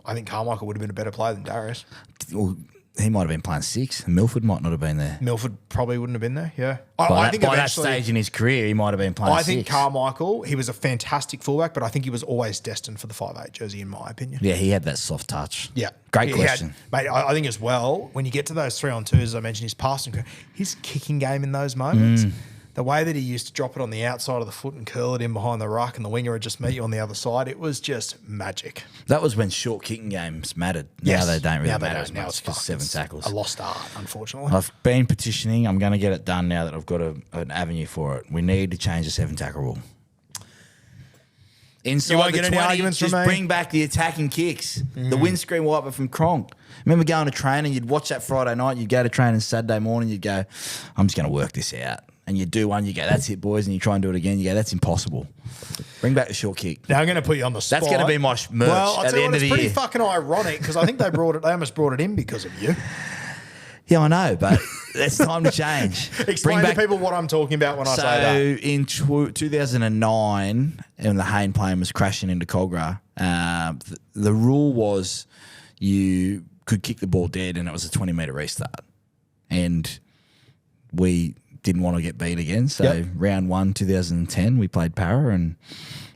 I think Karmichael would have been a better player than Darius. Well, he might have been playing 6. Milford might not have been there. Milford probably wouldn't have been there, yeah. By I think that eventually, stage in his career, he might have been playing 6. I think Karmichael, he was a fantastic fullback, but I think he was always destined for the 5'8" jersey, in my opinion. Yeah, he had that soft touch. Yeah. Great He question. Mate, I think as well, when you get to those 3-on-2s, as I mentioned, his passing, his kicking game in those moments, the way that he used to drop it on the outside of the foot and curl it in behind the ruck and the winger would just meet you on the other side, it was just magic. That was when short kicking games mattered. Yes. Now they don't really Now they matter don't. as Now much it's because fucked. 7 It's tackles. a lost art, unfortunately. I've been petitioning. I'm going to get it done now that I've got an avenue for it. We need to change the 7 tackle rule. Inside You won't the get any 20, arguments from just me? bring back the attacking kicks. The windscreen wiper from Kronk. Remember going to training, you'd watch that Friday night, you'd go to training Saturday morning, you'd go, I'm just going to work this out. And you do one, you go, that's it, boys, and you try and do it again, you go, that's impossible. Bring back the short kick. Now I'm going to put you on the spot. That's going to be my merch Well, I'll at tell the you end what, of the it's pretty year. fucking ironic because I think they almost brought it in because of you. Yeah, I know, but it's time to change. Explain to people what I'm talking about when I say that. So in 2009, when the Hayne plane was crashing into Cogra, the rule was you could kick the ball dead and it was a 20-metre restart. And we didn't want to get beat again. So round 1, 2010, we played Para and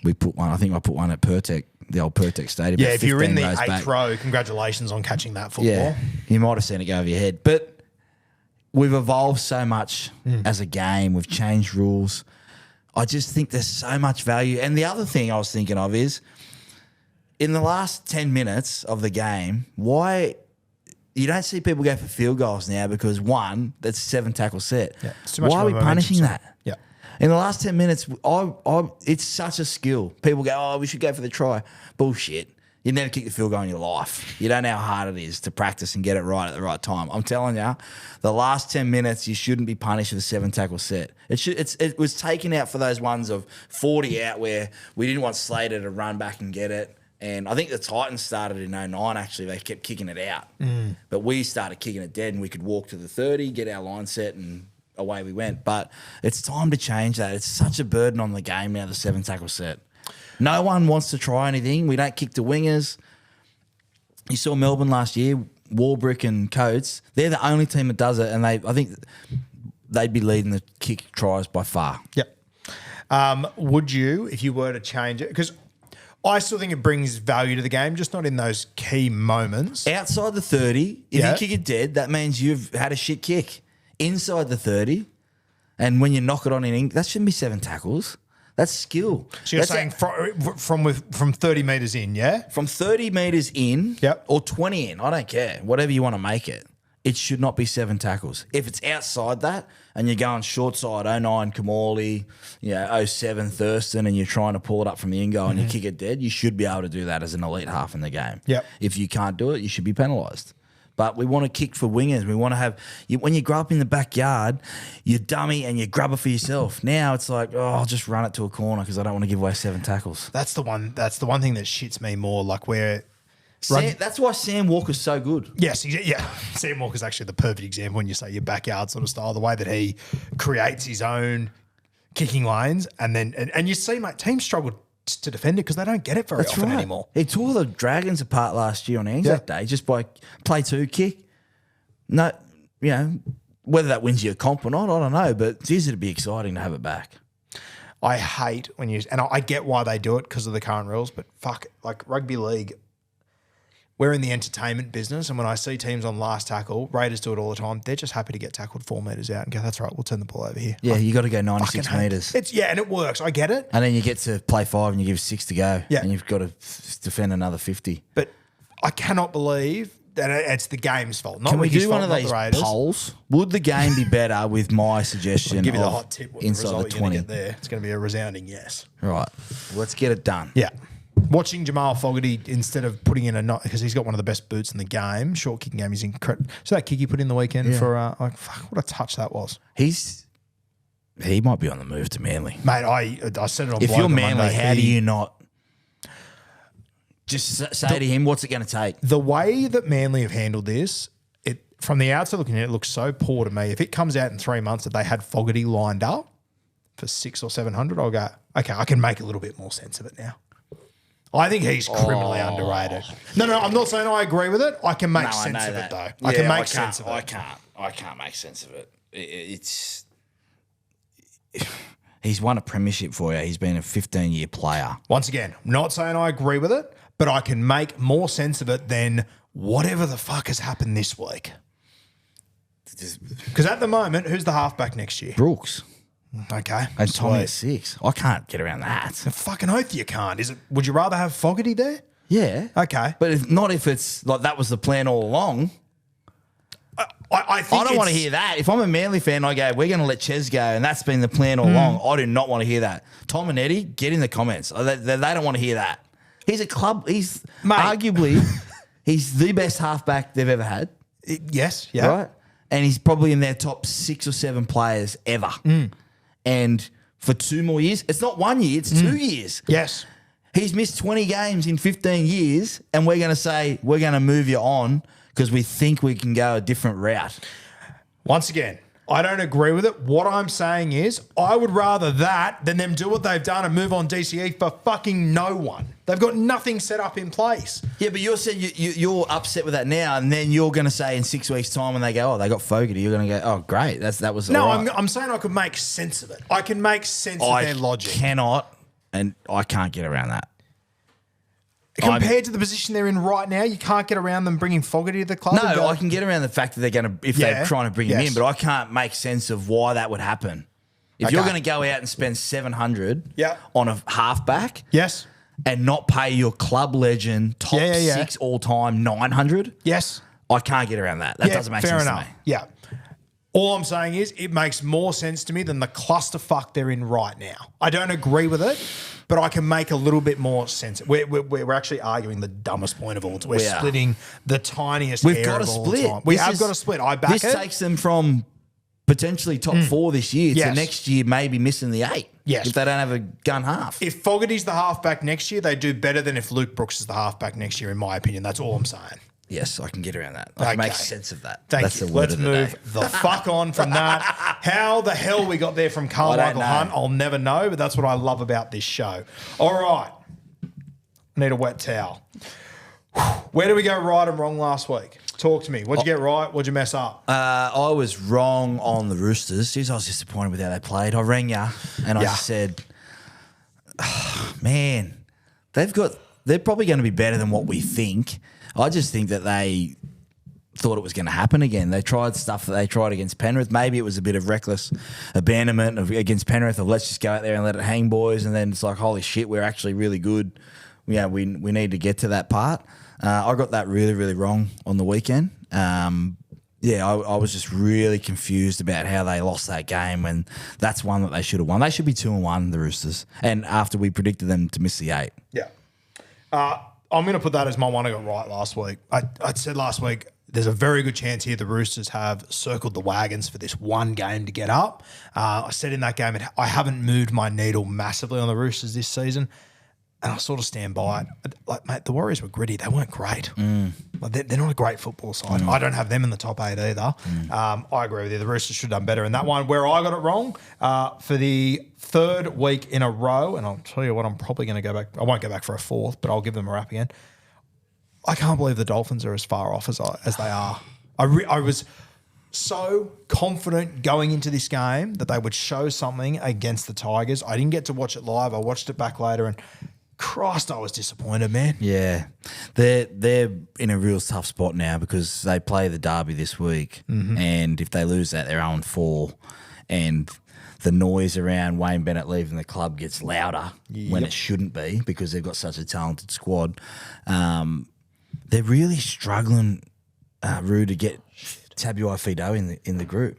we put one. I think I put one at Pertec, the old Pertec Stadium. Yeah, if you're in the 15 rows back. 8th row, congratulations on catching that football. Yeah, you might have seen it go over your head. But we've evolved so much as a game. We've changed rules. I just think there's so much value. And the other thing I was thinking of is, in the last 10 minutes of the game, why you don't see people go for field goals now because, one, that's a 7 tackle set. Yeah, it's too much Why of are a we momentum punishing set. that? Yeah. In the last 10 minutes, it's such a skill. People go, oh, we should go for the try. Bullshit. You never kick the field goal in your life. You don't know how hard it is to practice and get it right at the right time. I'm telling you, the last 10 minutes, you shouldn't be punished with a 7 tackle set. It was taken out for those ones of 40 out where we didn't want Slater to run back and get it. And I think the Titans started in 09, actually. They kept kicking it out. But we started kicking it dead and we could walk to the 30, get our line set and away we went. But it's time to change that. It's such a burden on the game now, the 7 tackle set. No one wants to try anything. We don't kick the wingers. You saw Melbourne last year, Warbrick and Coates. They're the only team that does it, and I think they'd be leading the kick tries by far. Yep. Would you, if you were to change it, because I still think it brings value to the game, just not in those key moments. Outside the 30, if Yeah. you kick it dead, that means you've had a shit kick. Inside the 30, and when you knock it on in ink, that shouldn't be 7 tackles. That's skill. So you're That's saying from 30 metres in, yeah? from 30 metres in Yep. or 20 in, I don't care, whatever you want to make it, it should not be 7 tackles. If it's outside that and you're going short side, 09 Kamali, 07 Thurston, and you're trying to pull it up from the in goal and you kick it dead, you should be able to do that as an elite half in the game. Yep. If you can't do it, you should be penalised. But we want to kick for wingers. We want to have when you grow up in the backyard, you dummy and you grub it for yourself. Now it's like, oh, I'll just run it to a corner because I don't want to give away 7 tackles. That's the one thing that shits me more, like where... That's why Sam Walker's so good. Yes, yeah. Sam Walker's actually the perfect example when you say your backyard sort of style, the way that he creates his own kicking lanes and you see, mate, teams struggle to defend it because they don't get it very often anymore. He tore the Dragons apart last year on Anzac Day just by play 2 kick. No, whether that wins you a comp or not, I don't know, but geez, it'd be exciting to have it back. I hate when and I get why they do it because of the current rules, but fuck, like rugby league, we're in the entertainment business, and when I see teams on last tackle, Raiders do it all the time. They're just happy to get tackled 4 metres out and go, that's right, we'll turn the ball over here. Yeah, you got to go 96 metres. And it works. I get it. And then you get to play 5 and you give 6 to go. Yeah. And you've got to defend another 50. But I cannot believe it's the game's fault. Not Can we Ricky's do one fault, of not these the Raiders. polls? Would the game be better with my suggestion I'll give you the of hot tip. What the inside result the you're going to 20? get there? It's going to be a resounding yes. Right. Let's get it done. Yeah. Watching Jamal Fogarty instead of putting in because he's got one of the best boots in the game, short kicking game, he's incredible. So that kick he put in the weekend for fuck, what a touch that was. He might be on the move to Manly. Mate, I said it on If Bloke you're on Manly, Monday, how do you not just say to him, what's it going to take? the way that Manly have handled this, it from the outside looking at it looks so poor to me. If it comes out in 3 months that they had Fogarty lined up for 600 or 700, I'll go, okay, I can make a little bit more sense of it now. I think he's criminally underrated. No, I'm not saying I agree with it. I can make sense of it though. I can make sense of it. I can't make sense of it. He's won a premiership for you. He's been a 15-year player. Once again, I'm not saying I agree with it, but I can make more sense of it than whatever the fuck has happened this week. Because at the moment, who's the halfback next year? Brooks. Okay. And Tommy at sweet. 6. I can't get around that. Fucking oath you can't. Would you rather have Fogarty there? Yeah. Okay. But not if it's like that was the plan all along. I think I don't want to hear that. If I'm a Manly fan, I go, we're going to let Ches go, and that's been the plan all along. I do not want to hear that. Tom and Eddie, get in the comments. They don't want to hear that. He's arguably, he's the best halfback they've ever had. Yes, yeah. Right? And he's probably in their top 6 or 7 players ever. And for 2 more years, it's not 1 year, it's 2 years. Yes. He's missed 20 games in 15 years, and we're going to say, we're going to move you on because we think we can go a different route. Once again, I don't agree with it. What I'm saying is I would rather that than them do what they've done and move on DCE for fucking no one. They've got nothing set up in place. Yeah, but you're saying you're upset with that now, and then you're going to say in 6 weeks' time when they go, oh, they got Fogarty, you're going to go, oh, great, that was No, all right. I'm saying I could make sense of it. I can make sense of their logic. I cannot, and I can't get around that. Compared to the position they're in right now, you can't get around them bringing Fogarty to the club. No, I can get around the fact that they're going to, if they're trying to bring him in, but I can't make sense of why that would happen. If you're going to go out and spend 700 on a halfback, yes, and not pay your club legend top 6 all time 900, yes, I can't get around that. That doesn't make sense to me. Yeah. All I'm saying is it makes more sense to me than the clusterfuck they're in right now. I don't agree with it, but I can make a little bit more sense. We're actually arguing the dumbest point of all time. We're splitting the tiniest We've hair got to of all split. time. We have got to split. I back it. This takes them from potentially top 4 this year to Yes. next year maybe missing the 8. Yes. If they don't have a gun half. If Fogarty's the halfback next year, they do better than if Luke Brooks is the halfback next year, in my opinion. That's all I'm saying. Yes, I can get around that. I can make sense of that. Thank you. The word Let's of the move day. the fuck on from that. How the hell we got there from Karmichael Hunt, I'll never know, but that's what I love about this show. All right. Need a wet towel. Where did we go right and wrong last week? Talk to me. What'd you get right? What'd you mess up? I was wrong on the Roosters. Jeez, I was disappointed with how they played. I rang you and I just said, man, they're probably going to be better than what we think. I just think that they thought it was going to happen again. They tried stuff that they tried against Penrith. Maybe it was a bit of reckless abandonment against Penrith of let's just go out there and let it hang, boys. And then it's like, holy shit, we're actually really good. Yeah, we need to get to that part. I got that really, really wrong on the weekend. I was just really confused about how they lost that game when that's one that they should have won. They should be 2-1, the Roosters. And after we predicted them to miss the 8. Yeah. I'm going to put that as my one I got right last week. I said last week, there's a very good chance here the Roosters have circled the wagons for this one game to get up. I said in that game, I haven't moved my needle massively on the Roosters this season, and I sort of stand by it. Like, mate, the Warriors were gritty. They weren't great. Like, they're not a great football side. I don't have them in the top 8 either. I agree with you. The Roosters should have done better in that one. Where I got it wrong, for the 3rd week in a row, and I'll tell you what, I'm probably going to go back. I won't go back for a 4th, but I'll give them a rap again. I can't believe the Dolphins are as far off as they are. I was so confident going into this game that they would show something against the Tigers. I didn't get to watch it live. I watched it back later, and Christ, I was disappointed, man. Yeah. They're in a real tough spot now because they play the Derby this week, and if they lose that, they're 0-4, and the noise around Wayne Bennett leaving the club gets louder when it shouldn't be because they've got such a talented squad. They're really struggling Rue to get Tabuai-Fidow in the group.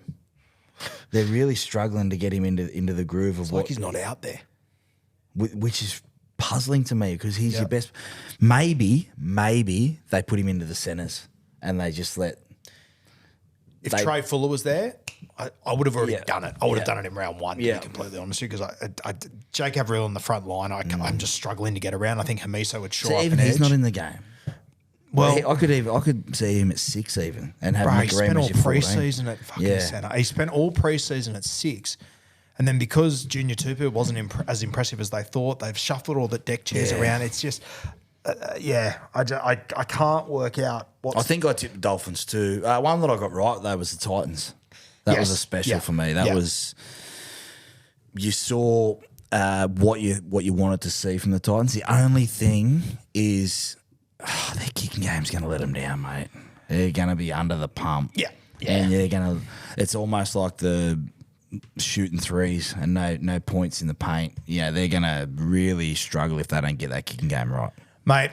They're really struggling to get him into the groove of Like he's not out there. which is puzzling to me because he's your best. Maybe they put him into the centres and they just let. If Trey Fuller was there, I would have already done it. I would have done it in round one, to be completely honest with you, because Jake Averill on the front line, I'm just struggling to get around. I think Hamiso would shore up even an he's edge. not in the game. Well, I could see him at 6 even and have Bro, he spent all McGream as your 14. pre-season at fucking centre. He spent all pre-season at 6. And then because Junior Tupu wasn't as impressive as they thought, they've shuffled all the deck chairs around. It's just, I can't work out what. I think I tipped the Dolphins too. One that I got right though was the Titans. That was a special for me. That was, you saw what you wanted to see from the Titans. The only thing is their kicking game's going to let them down, mate. They're going to be under the pump. Yeah. And they're going to, it's almost like the shooting threes and no points in the paint. Yeah, they're going to really struggle if they don't get that kicking game right. Mate,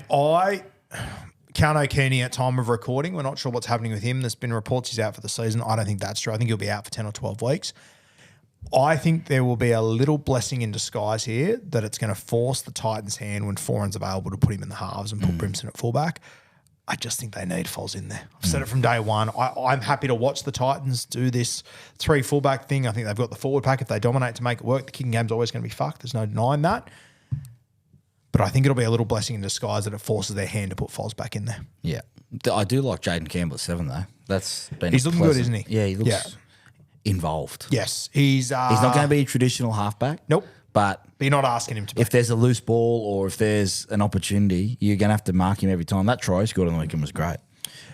Kano Keeney at time of recording, we're not sure what's happening with him. There's been reports he's out for the season. I don't think that's true. I think he'll be out for 10 or 12 weeks. I think there will be a little blessing in disguise here that it's going to force the Titans' hand when Foran's available to put him in the halves and put Brimson at fullback. I just think they need Foles in there. I've said it from day one. I'm happy to watch the Titans do this 3 fullback thing. I think they've got the forward pack. If they dominate to make it work, the kicking game's always going to be fucked. There's no denying that. But I think it'll be a little blessing in disguise that it forces their hand to put Foles back in there. Yeah. I do like Jaden Campbell at 7 though. He's looking good, isn't he? Yeah, he looks involved. Yes. He's not going to be a traditional halfback. Nope. But you're not asking him to be. If there's a loose ball or if there's an opportunity, you're going to have to mark him every time. That try he scored on the weekend was great.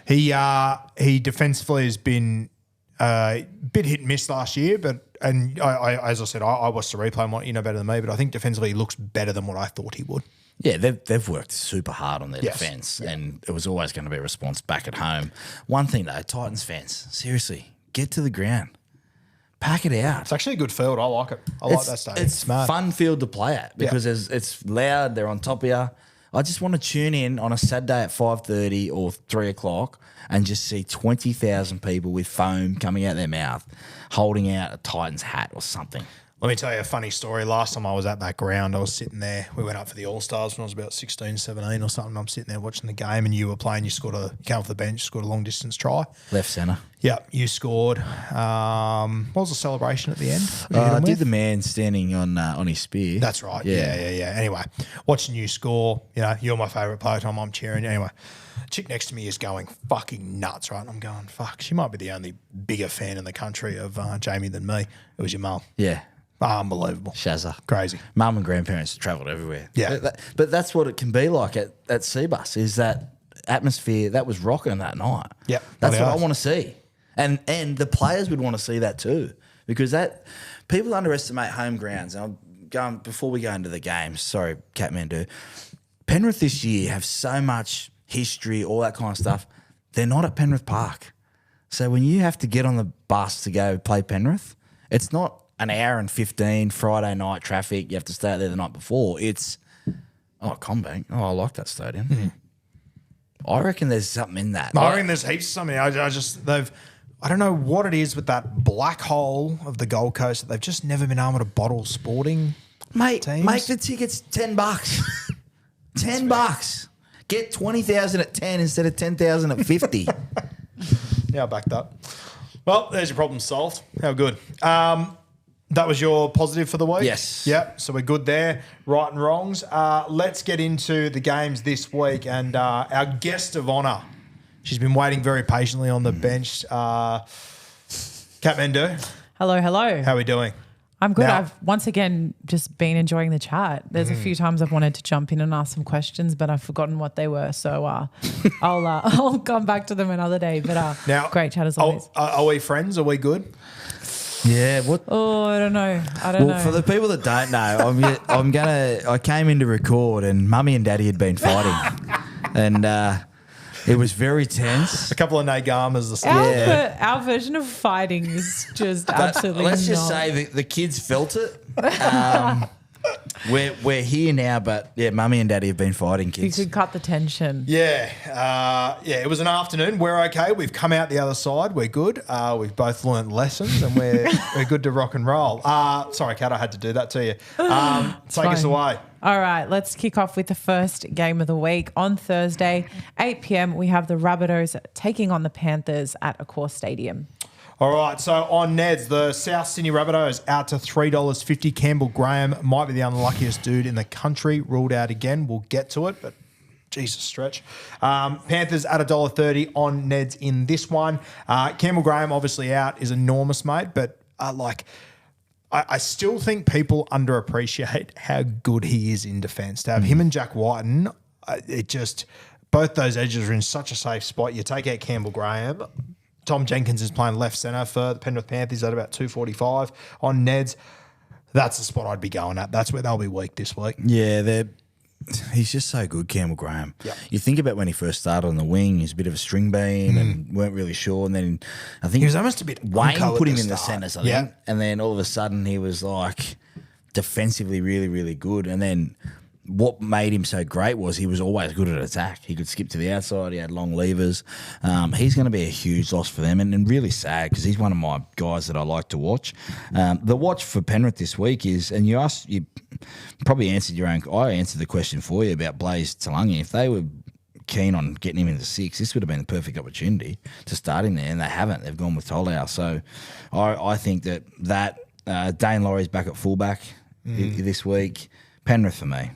He defensively has been a bit hit and miss last year, but I as I said, I watched the replay and you know better than me, but I think defensively he looks better than what I thought he would. Yeah, they've worked super hard on their defence, and it was always going to be a response back at home. One thing though, Titans fans, seriously, get to the ground. Pack it out. It's actually a good field. I like it. I like that stadium. It's a fun field to play at because it's loud. They're on top of you. I just want to tune in on a Saturday at 5:30 or 3 o'clock and just see 20,000 people with foam coming out their mouth, holding out a Titans hat or something. Let me tell you a funny story. Last time I was at that ground, I was sitting there. We went up for the All-Stars when I was about 16, 17 or something. I'm sitting there watching the game and you were playing. You came off the bench, scored a long-distance try. Left centre. Yeah, you scored. What was the celebration at the end? I did the man standing on his spear. That's right. Yeah. Anyway, watching you score, you're my favourite player, Tom. I'm cheering. Anyway, chick next to me is going fucking nuts, right? And I'm going, fuck, she might be the only bigger fan in the country of Jamie than me. It was your mum. Yeah. Unbelievable. Shazza. Crazy. Mum and grandparents have travelled everywhere. Yeah. But that's what it can be like at Seabus, is that atmosphere that was rocking that night. Yep. That's what I want to see. And the players would want to see that too. Because people underestimate home grounds. And before we go into the games, sorry, Kathmandu, Penrith this year have so much history, all that kind of stuff. They're not at Penrith Park. So when you have to get on the bus to go play Penrith, it's not an hour and 15 Friday night traffic. You have to stay out there the night before. It's Combank. I like that stadium. Mm-hmm. I reckon there's something in that. I reckon there's heaps of something. I don't know what it is with that black hole of the Gold Coast that they've just never been able to bottle sporting. Mate, teams. make the tickets $10. $10. Get 20,000 at 10 instead of 10,000 at 50. Yeah, I backed up. Well, there's your problem solved. How good. That was your positive for the week? Yes. Yep. So we're good there. Right and wrongs. Let's get into the games this week. And our guest of honour, she's been waiting very patiently on the bench. Kathmandu. Hello. How are we doing? I'm good. Now, I've once again just been enjoying the chat. There's a few times I've wanted to jump in and ask some questions, but I've forgotten what they were. So I'll come back to them another day. But now, great chat as always. Are we friends? Are we good? Yeah. What? Oh, I don't know. Well, for the people that don't know, I came in to record and Mummy and Daddy had been fighting, and it was very tense. A couple of Nagamas. Our version of fighting is just absolutely. Let's just say the kids felt it. We're here now, but yeah, Mummy and Daddy have been fighting, You kids. could cut the tension. Yeah, it was an afternoon. We're okay. We've come out the other side. We're good. We've both learnt lessons, and we're good to rock and roll. Sorry, Kat, I had to do that to you. Take us fine. away. All right, let's kick off with the first game of the week. On Thursday, 8 p.m, we have the Rabbitohs taking on the Panthers at Accor Stadium. All right, so on Neds, the South Sydney Rabbitohs out to $3.50. Campbell Graham might be the unluckiest dude in the country. Ruled out again. We'll get to it, but Jesus, stretch. Panthers at $1.30 on Neds in this one. Campbell Graham obviously out is enormous, mate, but I still think people underappreciate how good he is in defence. To have him and Jack Whiten, both those edges are in such a safe spot. You take out Campbell Graham. Tom Jenkins is playing left centre for the Penrith Panthers at about 245 on Neds. That's the spot I'd be going at. That's where they'll be weak this week. Yeah, he's just so good, Campbell Graham. Yep. You think about when he first started on the wing, he's a bit of a string bean and weren't really sure. And then I think He was almost a bit Wayne unco put at him the in the start. centres, I think. Yeah. And then all of a sudden he was like defensively really, really good. And then what made him so great was he was always good at attack. He could skip to the outside. He had long levers. He's going to be a huge loss for them and really sad because he's one of my guys that I like to watch. The watch for Penrith this week is, and you probably answered I answered the question for you about Blaze Talangi. If they were keen on getting him into 6, this would have been the perfect opportunity to start him there, and they haven't. They've gone with Tolau. So I think that Dane Laurie's back at fullback this week. Penrith for me.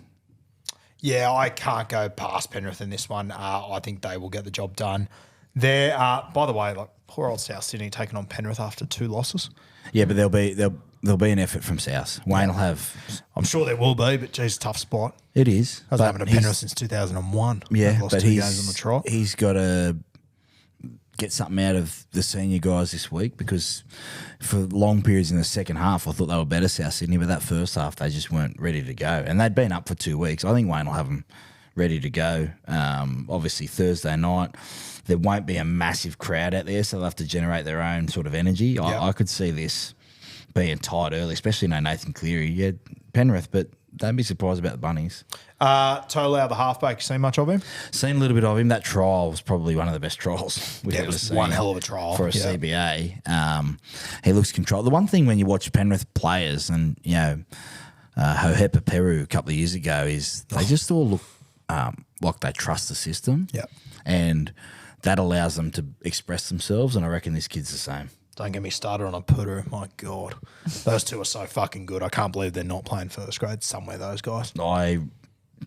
Yeah, I can't go past Penrith in this one. I think they will get the job done. By the way, poor old South Sydney taking on Penrith after 2 losses. Yeah, but there'll be an effort from South. Wayne will have. I'm sure there will be, but geez, tough spot. It is. Hasn't happened to Penrith since 2001. Yeah, They've lost but 2 games on the trot. he's got to get something out of the senior guys this week because for long periods in the second half, I thought they were better, South Sydney, but that first half, they just weren't ready to go. And they'd been up for 2 weeks. I think Wayne will have them ready to go. Obviously, Thursday night, there won't be a massive crowd out there, so they'll have to generate their own sort of energy. Yep. I could see this being tight early, especially no Nathan Cleary. Yeah, Penrith, but don't be surprised about the Bunnies. Tolau, the halfback, seen much of him? Seen a little bit of him. That trial was probably one of the best trials we've Yeah, it ever was seen. one hell of a trial. For a Yeah. CBA. He looks controlled. The one thing when you watch Penrith players and, Hohepa Peru a couple of years ago is they just all look like they trust the system. Yep. And that allows them to express themselves, and I reckon this kid's the same. Don't get me started on a putter. My God. Those two are so fucking good. I can't believe they're not playing first grade somewhere, those guys. I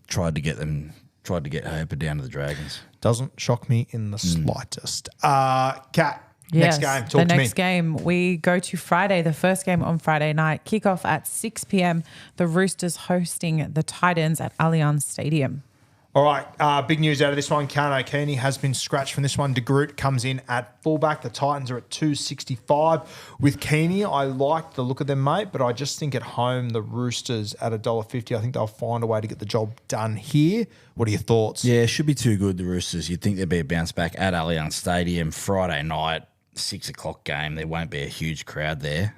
tried to get Hohepa down to the Dragons. Doesn't shock me in the slightest. Kat, next game. Talk to me. The next game, we go to Friday, the first game on Friday night, kickoff at 6 p.m. The Roosters hosting the Titans at Allianz Stadium. All right, big news out of this one. Kano Keeney has been scratched from this one. De Groot comes in at fullback. The Titans are at 265. With Keeney, I like the look of them, mate, but I just think at home, the Roosters at $1.50, I think they'll find a way to get the job done here. What are your thoughts? Yeah, it should be too good, the Roosters. You'd think there'd be a bounce back at Allianz Stadium Friday night, 6 o'clock game. There won't be a huge crowd there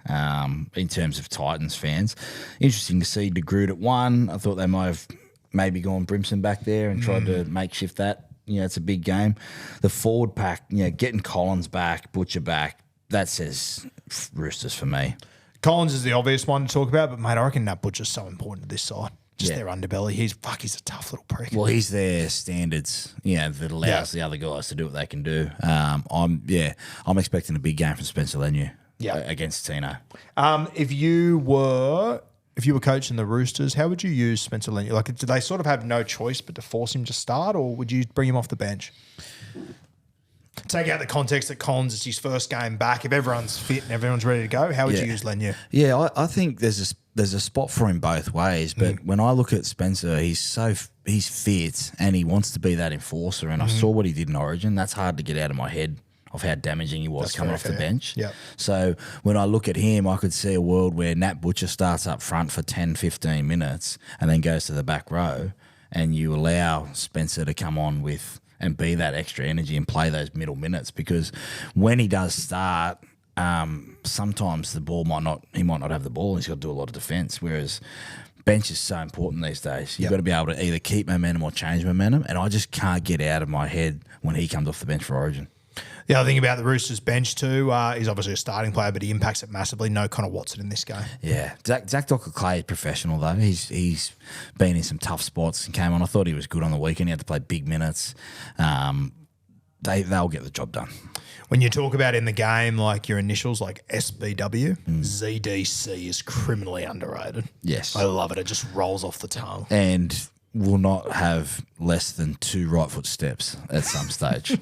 in terms of Titans fans. Interesting to see De Groot at 1. I thought they might have maybe gone Brimson back there and tried to makeshift that. It's a big game. The forward pack, getting Collins back, Butcher back, that says Roosters for me. Collins is the obvious one to talk about, but, mate, I reckon Nat Butcher's so important to this side. Just Yeah. their underbelly. He's a tough little prick. Well, he's their standards, that allows the other guys to do what they can do. I'm expecting a big game from Spencer Leniu against Tino. If you were coaching the Roosters, how would you use Spencer Leniu? Like, do they sort of have no choice but to force him to start, or would you bring him off the bench? Take out the context that Collins is his first game back. If everyone's fit and everyone's ready to go, how would you use Leniu? Yeah, I think there's a spot for him both ways. But when I look at Spencer, he's fit and he wants to be that enforcer. And I saw what he did in Origin. That's hard to get out of my head of how damaging he was That's coming very off the fair. bench. Yep. So when I look at him, I could see a world where Nat Butcher starts up front for 10, 15 minutes and then goes to the back row, and you allow Spencer to come on with and be that extra energy and play those middle minutes, because when he does start, sometimes the ball he might not have the ball and he's got to do a lot of defence, whereas bench is so important these days. You've Yep. got to be able to either keep momentum or change momentum, and I just can't get out of my head when he comes off the bench for Origin. The other thing about the Roosters bench too, he's obviously a starting player, but he impacts it massively. No Connor Watson in this game. Yeah, Zach Docker-Clay is professional though. He's been in some tough spots and came on. I thought he was good on the weekend. He had to play big minutes. They'll get the job done. When you talk about in the game, like your initials, like SBW, ZDC is criminally underrated. Yes. I love it. It just rolls off the tongue. And will not have less than 2 right foot steps at some stage.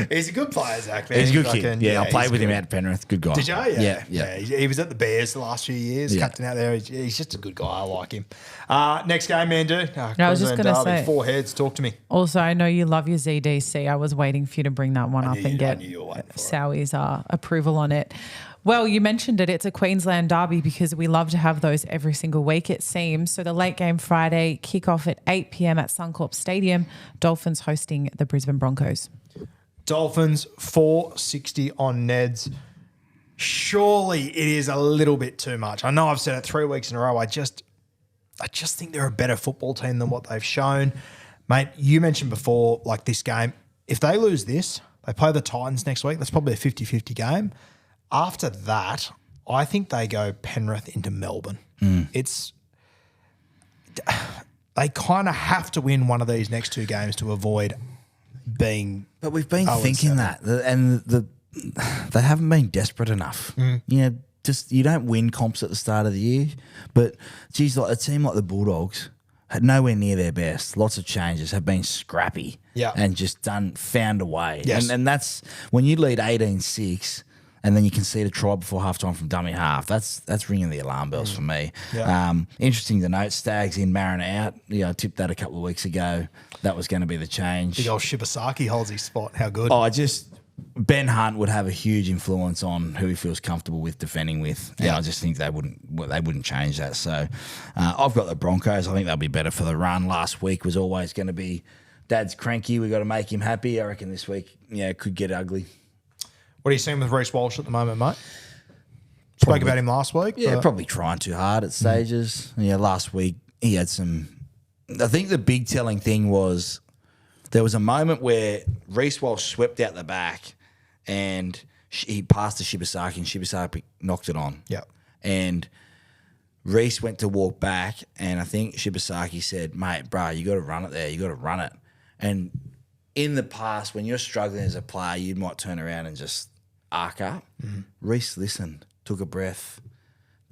He's a good player, Zach. Man. He's a good Fucking- kid. Yeah, I played he's with him good. out at Penrith. Good guy. Did you? Yeah. He was at the Bears the last few years, Yeah. captain out there. He's just a good guy. I like him. Next game, Mandu. I was just Queensland gonna Derby, say- 4 heads. Talk to me. Also, I know you love your ZDC. I was waiting for you to bring that one up and I get knew you were waiting for it. Sowie's approval on it. Well, you mentioned it. It's a Queensland derby because we love to have those every single week, it seems. So the late game Friday kickoff at 8 p.m. at Suncorp Stadium. Dolphins hosting the Brisbane Broncos. Dolphins 460 on Neds. Surely it is a little bit too much. I know I've said it 3 weeks in a row. I just think they're a better football team than what they've shown. Mate, you mentioned before, like this game, if they lose this, they play the Titans next week. That's probably a 50-50 game. After that, I think they go Penrith into Melbourne. They kind of have to win one of these next 2 games to avoid being. But we've been 0-7. thinking that, and they haven't been desperate enough. You know, just you don't win comps at the start of the year. But geez, like a team like the Bulldogs had nowhere near their best. Lots of changes, have been scrappy, Yeah. and just found a way. Yes. And that's when you lead 18-6. And then you concede a try before halftime from dummy half. That's ringing the alarm bells for me. Yeah. Interesting to note, Stags in, Marin out. I tipped that a couple of weeks ago. That was going to be the change. Big old Shibasaki holds his spot. How good. Ben Hunt would have a huge influence on who he feels comfortable with defending with. And Yeah. I just think they wouldn't change that. So I've got the Broncos. I think they'll be better for the run. Last week was always going to be Dad's cranky. We've got to make him happy. I reckon this week, it could get ugly. What are you seeing with Reece Walsh at the moment, mate? Spoke about him last week. Yeah, but- probably trying too hard at stages. Yeah, last week he had some. I think the big telling thing was there was a moment where Reece Walsh swept out the back and he passed to Shibasaki and Shibasaki knocked it on. Yeah. And Reece went to walk back and I think Shibasaki said, mate, bro, you got to run it there. You got to run it. And in the past, when you're struggling as a player, you might turn around and just arc up. Reece listened, took a breath.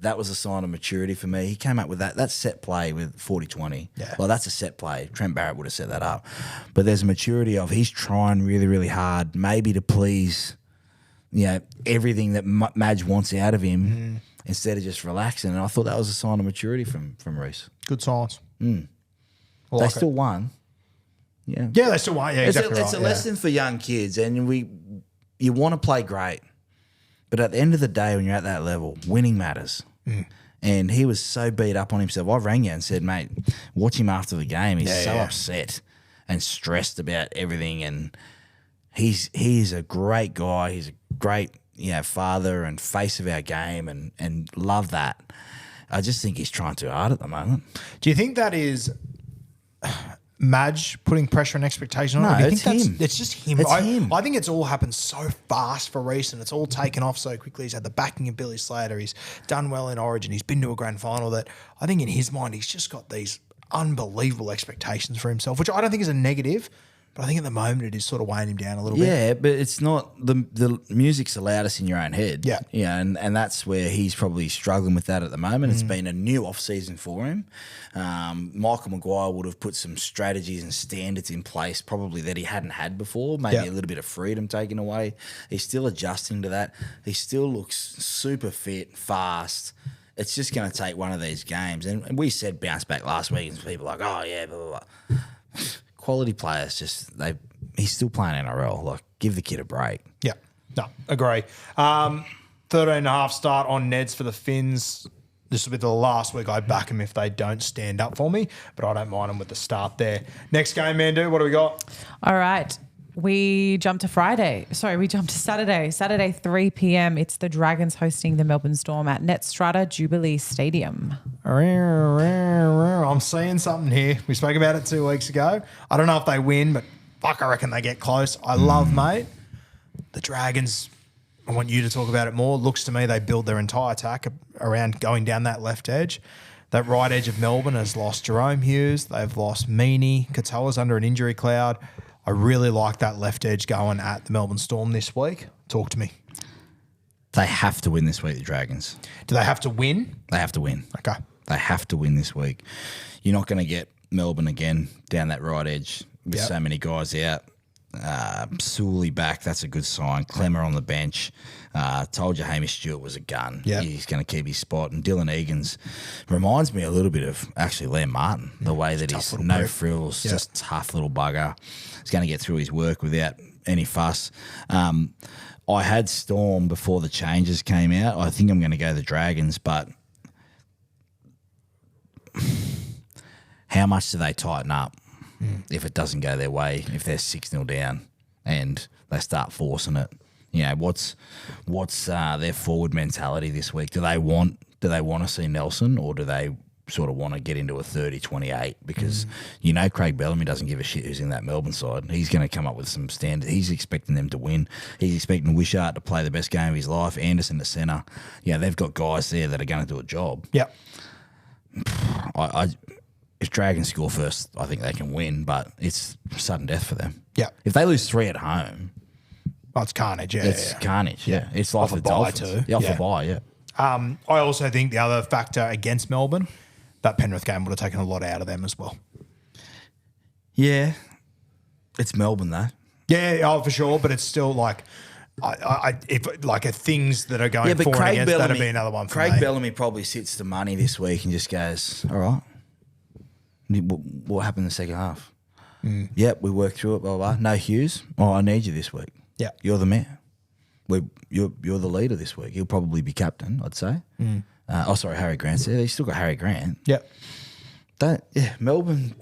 That was a sign of maturity for me. He came up with that. That's set play with 40-20. Yeah. Well, that's a set play. Trent Barrett would have set that up. But there's a maturity of he's trying really, really hard, maybe to please everything that Madge wants out of him instead of just relaxing. And I thought that was a sign of maturity from Reece. Good signs. They Like still won. Yeah. Yeah, they still want. Yeah, exactly It's a right, lesson for young kids, and you want to play great, but at the end of the day, when you're at that level, winning matters. And he was so beat up on himself. I rang you and said, mate, watch him after the game. He's so upset and stressed about everything, and he's a great guy. He's a great father and face of our game, and love that. I just think he's trying too hard at the moment. Do you think that is Madge putting pressure and expectation on No, him? Do you it's think him. It's just him. It's him. I think it's all happened so fast for Reece and it's all taken off so quickly. He's had the backing of Billy Slater. He's done well in Origin. He's been to a grand final that I think in his mind he's just got these unbelievable expectations for himself, which I don't think is a negative, but I think at the moment it is sort of weighing him down a little bit. Yeah, but it's not the music's the loudest in your own head. Yeah. Yeah, and that's where he's probably struggling with that at the moment. It's been a new off season for him. Michael Maguire would have put some strategies and standards in place probably that he hadn't had before. Maybe Yeah. a little bit of freedom taken away. He's still adjusting to that. He still looks super fit, fast. It's just going to take one of these games. And we said bounce back last week, and people are like, oh yeah, blah blah blah. Quality players, he's still playing NRL. Like, give the kid a break. Yeah. No, agree. 13.5 start on Neds for the Finns. This will be the last week I back them if they don't stand up for me, but I don't mind them with the start there. Next game, Mandu, what do we got? All right. We jump to Friday. Sorry, we jump to Saturday. Saturday, 3 p.m. It's the Dragons hosting the Melbourne Storm at Netstrata Jubilee Stadium. I'm seeing something here. We spoke about it 2 weeks ago. I don't know if they win, but fuck, I reckon they get close. I love, mate, the Dragons. I want you to talk about it more. Looks to me they build their entire attack around going down that left edge. That right edge of Melbourne has lost Jerome Hughes. They've lost Meaney. Katoa's under an injury cloud. I really like that left edge going at the Melbourne Storm this week. Talk to me. They have to win this week, the Dragons. Do they have to win? They have to win. Okay. They have to win this week. You're not going to get Melbourne again down that right edge with so many guys out. Sully back, that's a good sign. Clemmer on the bench. Told you Hamish Stewart was a gun. Yep. He's going to keep his spot. And Dylan Egan's reminds me a little bit of actually Liam Martin, the way that he's no prick. frills, just tough little bugger. He's going to get through his work without any fuss. I had Storm before the changes came out. I think I'm going to go the Dragons, but how much do they tighten up if it doesn't go their way, if they're 6-0 down and they start forcing it? You know, what's their forward mentality this week? Do they want to see Nelson, or do they sort of want to get into a 30-28? Because Craig Bellamy doesn't give a shit who's in that Melbourne side. He's going to come up with some standard. He's expecting them to win. He's expecting Wishart to play the best game of his life. Anderson at centre. Yeah, they've got guys there that are going to do a job. Yep. If Dragons score first, I think they can win, but it's sudden death for them. Yeah. If they lose 3 at home, it's carnage. Yeah, it's carnage. Yeah, it's like Off the a bye Dolphins. too. Yeah, off Yeah. a bye. Yeah. I also think the other factor against Melbourne, that Penrith game would have taken a lot out of them as well. Yeah, it's Melbourne though. Yeah, for sure. But it's still like, things that are going for and against, that'd be another one for Craig me. Bellamy probably sits the money this week and just goes, all right, what happened in the second half? Yep, we worked through it, blah, blah, blah. No Hughes. Oh, I need you this week. Yeah. You're the man. You're the leader this week. He'll probably be captain, I'd say. Sorry, Harry Grant's there. He's still got Harry Grant. Yep. Melbourne,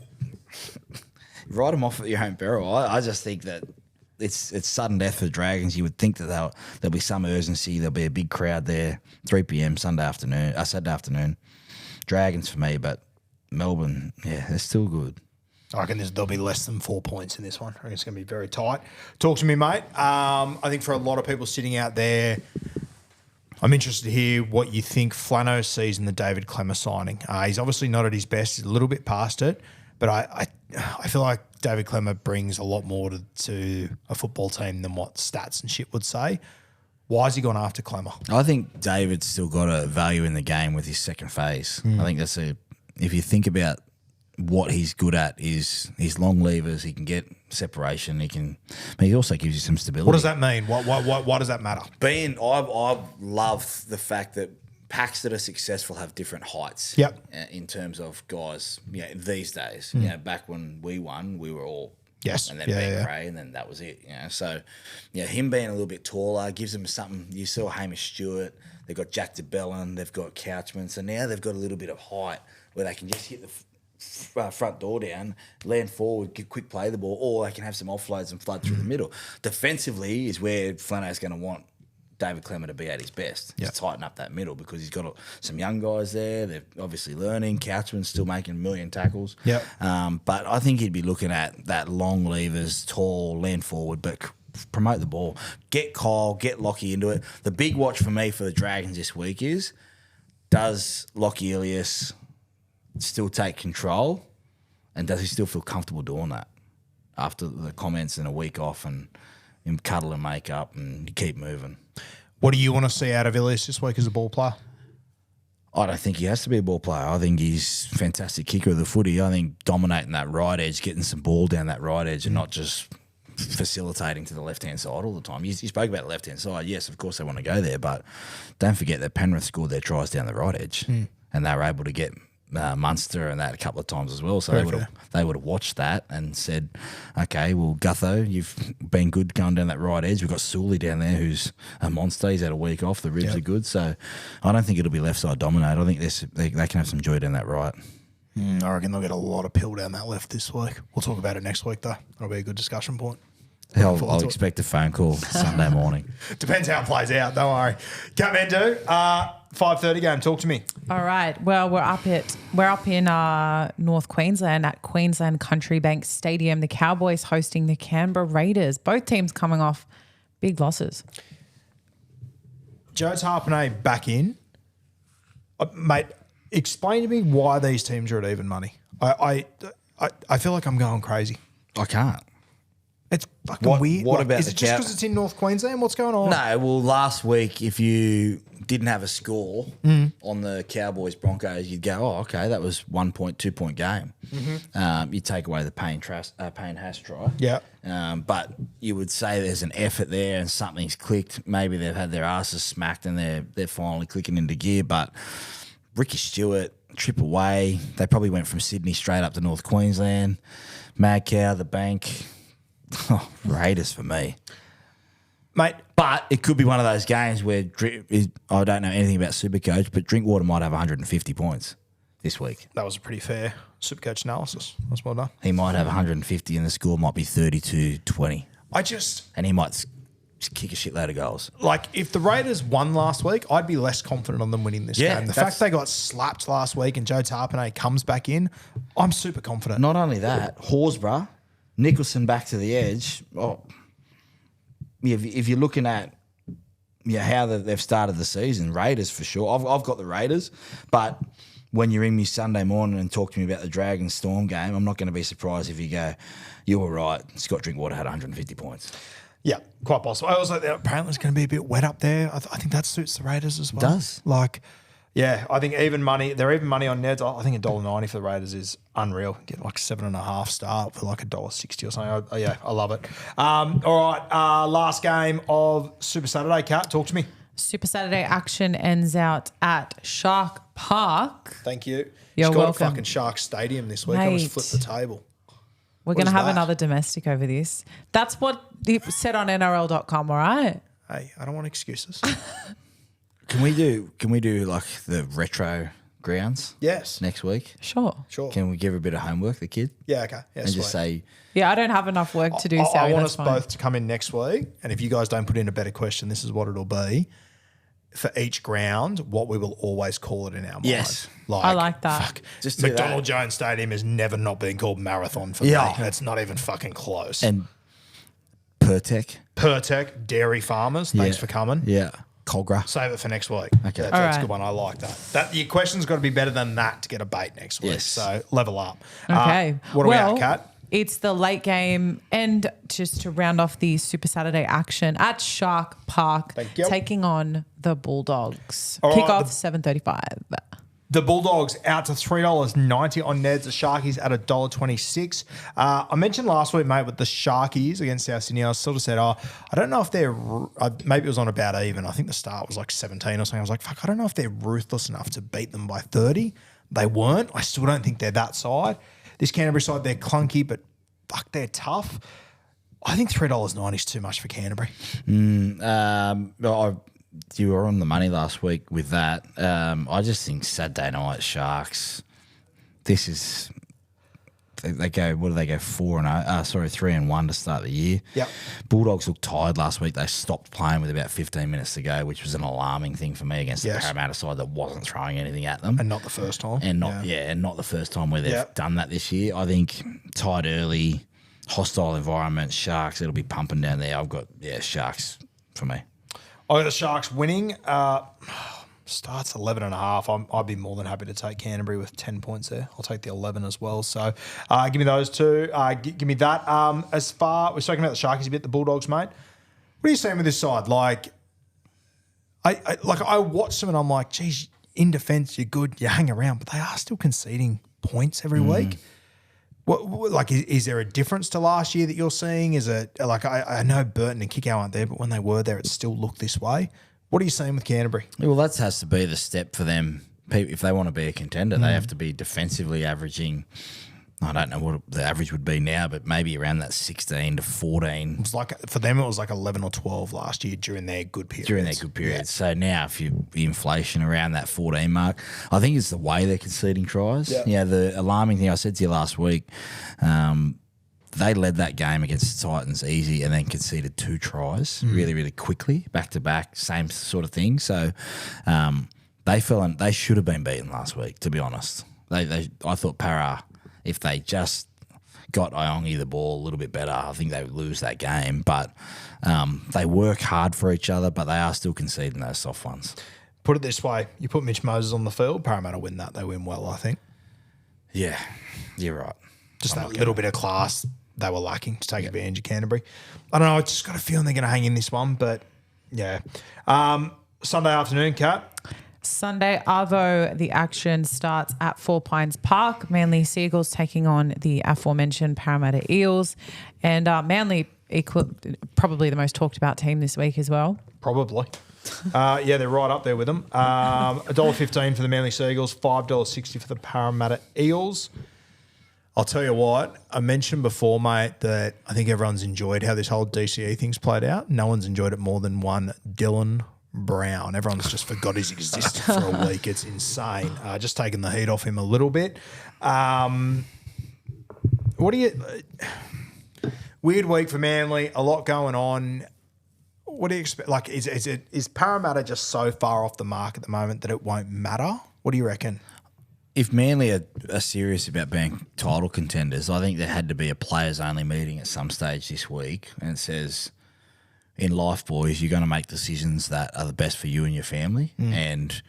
write them off at your own peril. I just think that it's sudden death for the Dragons. You would think that there'll be some urgency. There'll be a big crowd there, 3 p.m. Saturday afternoon. Dragons for me, but Melbourne, yeah, they're still good. I reckon there'll be less than 4 points in this one. I reckon it's going to be very tight. Talk to me, mate. I think for a lot of people sitting out there, I'm interested to hear what you think Flano sees in the David Clemmer signing. He's obviously not at his best. He's a little bit past it, but I feel like David Clemmer brings a lot more to a football team than what stats and shit would say. Why has he gone after Clemmer? I think David's still got a value in the game with his second phase. I think if you think about what he's good at is his long levers. He can get separation. But he also gives you some stability. What does that mean? Why does that matter? I love the fact that packs that are successful have different heights. Yep. In terms of guys, these days, back when we won, we were all. Yes. And then Ben Gray, and then that was it. So, him being a little bit taller gives them something. You saw Hamish Stewart. They've got Jack DeBellin. They've got Couchman. So now they've got a little bit of height where they can just hit the front door down, land forward, quick play the ball, or they can have some offloads and flood through the middle. Defensively is where Flano's going to want David Clemmer to be at his best. Yep. To tighten up that middle because he's got some young guys there. They're obviously learning. Couchman's still making a million tackles. Yep. But I think he'd be looking at that long levers, tall, land forward, but promote the ball. Get Kyle, get Lockie into it. The big watch for me for the Dragons this week is, does Lockie Ilias still take control, and does he still feel comfortable doing that after the comments and a week off and him cuddle and make up and keep moving? What do you want to see out of Ilias this week as a ball player? I don't think he has to be a ball player. I think he's a fantastic kicker of the footy. I think dominating that right edge, getting some ball down that right edge and not just facilitating to the left-hand side all the time. You spoke about the left-hand side. Yes, of course they want to go there, but don't forget that Penrith scored their tries down the right edge and they were able to get Munster and that a couple of times as well. So they would have watched that and said, okay, well, Gutho, you've been good going down that right edge. We've got Sully down there who's a monster. He's had a week off. The ribs are good. So I don't think it'll be left side dominated. I think they can have some joy down that right. I reckon they'll get a lot of pill down that left this week. We'll talk about it next week, though. That'll be a good discussion point. I'll expect a phone call Sunday morning. Depends how it plays out, don't worry. Kathmandu, 5:30 game. Talk to me. All right. Well, we're up in North Queensland at Queensland Country Bank Stadium. The Cowboys hosting the Canberra Raiders. Both teams coming off big losses. Joe Tarpanay back in. Mate, explain to me why these teams are at even money. I feel like I'm going crazy. I can't. It's fucking weird. What about is the it just because it's in North Queensland? What's going on? No, well, last week, if you didn't have a score on the Cowboys Broncos, you'd go, oh, okay, that was 1 point, 2 point game. You take away the Payne Haas try. Yeah. But you would say there's an effort there and something's clicked. Maybe they've had their asses smacked and they're finally clicking into gear. But Ricky Stewart, trip away. They probably went from Sydney straight up to North Queensland. Mad Cow, the bank. Oh, Raiders for me. Mate, but it could be one of those games where I don't know anything about Supercoach, but Drinkwater might have 150 points this week. that was a pretty fair Supercoach analysis. That's well done. He might have 150 and the score might be 32-20. And he might just kick a shitload of goals. Like, if the Raiders won last week, I'd be less confident on them winning this Yeah, game. The that's- fact they got slapped last week and Joe Tarpanay comes back in, I'm super confident. Not only that, Horsburgh, Nicholson back to the edge. Oh, if you're looking at how they've started the season, Raiders for sure. I've got the Raiders, but when you ring me Sunday morning and talk to me about the Dragon Storm game, I'm not going to be surprised if you go, you were right, Scott Drinkwater had 150 points. Yeah, quite possible. I was like, apparently it's going to be a bit wet up there. I think that suits the Raiders as well. Does. Like, yeah, I think even money. They're even money on Neds. I think $1.90 for the Raiders is unreal. Get like 7.5 start for like $1.60 or something. I love it. All right, last game of Super Saturday. Kat, talk to me. Super Saturday action ends out at Shark Park. Thank you. You're She's got welcome. a fucking Shark Stadium this week. I Mate. just flipped the table. We're What going to is have that? another domestic over this. That's what it said on NRL.com, all right? Hey, I don't want excuses. Can we do like the retro grounds Yes. next week? Sure. Sure. Can we give her a bit of homework, the kid? Yeah, okay. Yeah, And just sweet. say, Yeah, I don't have enough work to do, I Sally. want That's us fine. both to come in next week, and if you guys don't put in a better question, this is what it'll be. For each ground, what we will always call it in our mind. Yes. I like that. Fuck. Just do McDonald that. Jones Stadium has never not been called Marathon for Yeah. me. It's not even fucking close. and Pertec. Pertec, Dairy Farmers, thanks for coming. Yeah. Cogra. Save it for next week. Okay. That's All a right. good one. I like that. Your question's got to be better than that to get a bait next week. Yes. So level up. Okay. What are we at, Kat? It's the late game, and just to round off the Super Saturday action at Shark Park, Thank you. taking on the Bulldogs. All right, Kickoff the- 7:35. The Bulldogs out to $3.90 on Neds. The Sharkies at $1.26. I mentioned last week, mate, with the Sharkies against South Sydney, I sort of said, I don't know if they're, maybe it was on about even. I think the start was like 17 or something. I was like, fuck, I don't know if they're ruthless enough to beat them by 30. They weren't. I still don't think they're that side. This Canterbury side, they're clunky, but fuck, they're tough. I think $3.90 is too much for Canterbury. You were on the money last week with that. I just think Saturday night Sharks. This is they go. What do they go? 3-1 to start the year. Yep. Bulldogs looked tired last week. They stopped playing with about 15 minutes to go, which was an alarming thing for me against the Yes. Parramatta side that wasn't throwing anything at them. And not the first time. And not the first time where they've Yep. done that this year. I think tied early, hostile environment, Sharks. It'll be pumping down there. I've got Sharks for me. I got the Sharks winning. Starts 11.5. I'd be more than happy to take Canterbury with 10 points there. I'll take the 11 as well. So give me those two. Give me that. As far, we're talking about the Sharkies a bit, the Bulldogs, mate. What are you saying with this side? Like, I watch them and I'm like, geez, in defence, you're good, you hang around, but they are still conceding points every week. What is there a difference to last year that you're seeing? Is it like I know Burton and Kickow aren't there, but when they were there, it still looked this way. What are you seeing with Canterbury? Well, that has to be the step for them. If they want to be a contender, they have to be defensively averaging. I don't know what the average would be now, but maybe around that 16 to 14 It was like for them, it was like 11 or 12 last year during their good period. So now, if you inflation around that 14 mark, I think it's the way they're conceding tries. Yeah. The alarming thing I said to you last week, they led that game against the Titans easy and then conceded 2 tries really, really quickly, back to back, same sort of thing. So They should have been beaten last week, to be honest. I thought Para, if they just got Iongi the ball a little bit better, I think they would lose that game. But they work hard for each other, but they are still conceding those soft ones. Put it this way, you put Mitch Moses on the field, Parramatta win that. They win well, I think. Yeah, you're right. Just that little bit of class they were lacking to take advantage of Canterbury. I don't know, I just got a feeling they're going to hang in this one, but yeah. Sunday afternoon, Kat. Sunday, Arvo, the action starts at Four Pines Park. Manly Seagulls taking on the aforementioned Parramatta Eels. And Manly, probably the most talked about team this week as well. Probably. Yeah, they're right up there with them. $1.15 for the Manly Seagulls, $5.60 for the Parramatta Eels. I'll tell you what, I mentioned before, mate, that I think everyone's enjoyed how this whole DCE thing's played out. No one's enjoyed it more than one Dylan Brown. Everyone's just forgot his existence for a week. It's insane. Just taking the heat off him a little bit. What do you... Weird week for Manly, a lot going on. What do you expect? Like, is Parramatta just so far off the mark at the moment that it won't matter? What do you reckon? If Manly are serious about being title contenders, I think there had to be a players-only meeting at some stage this week, and it says, in life, boys, you're going to make decisions that are the best for you and your family. And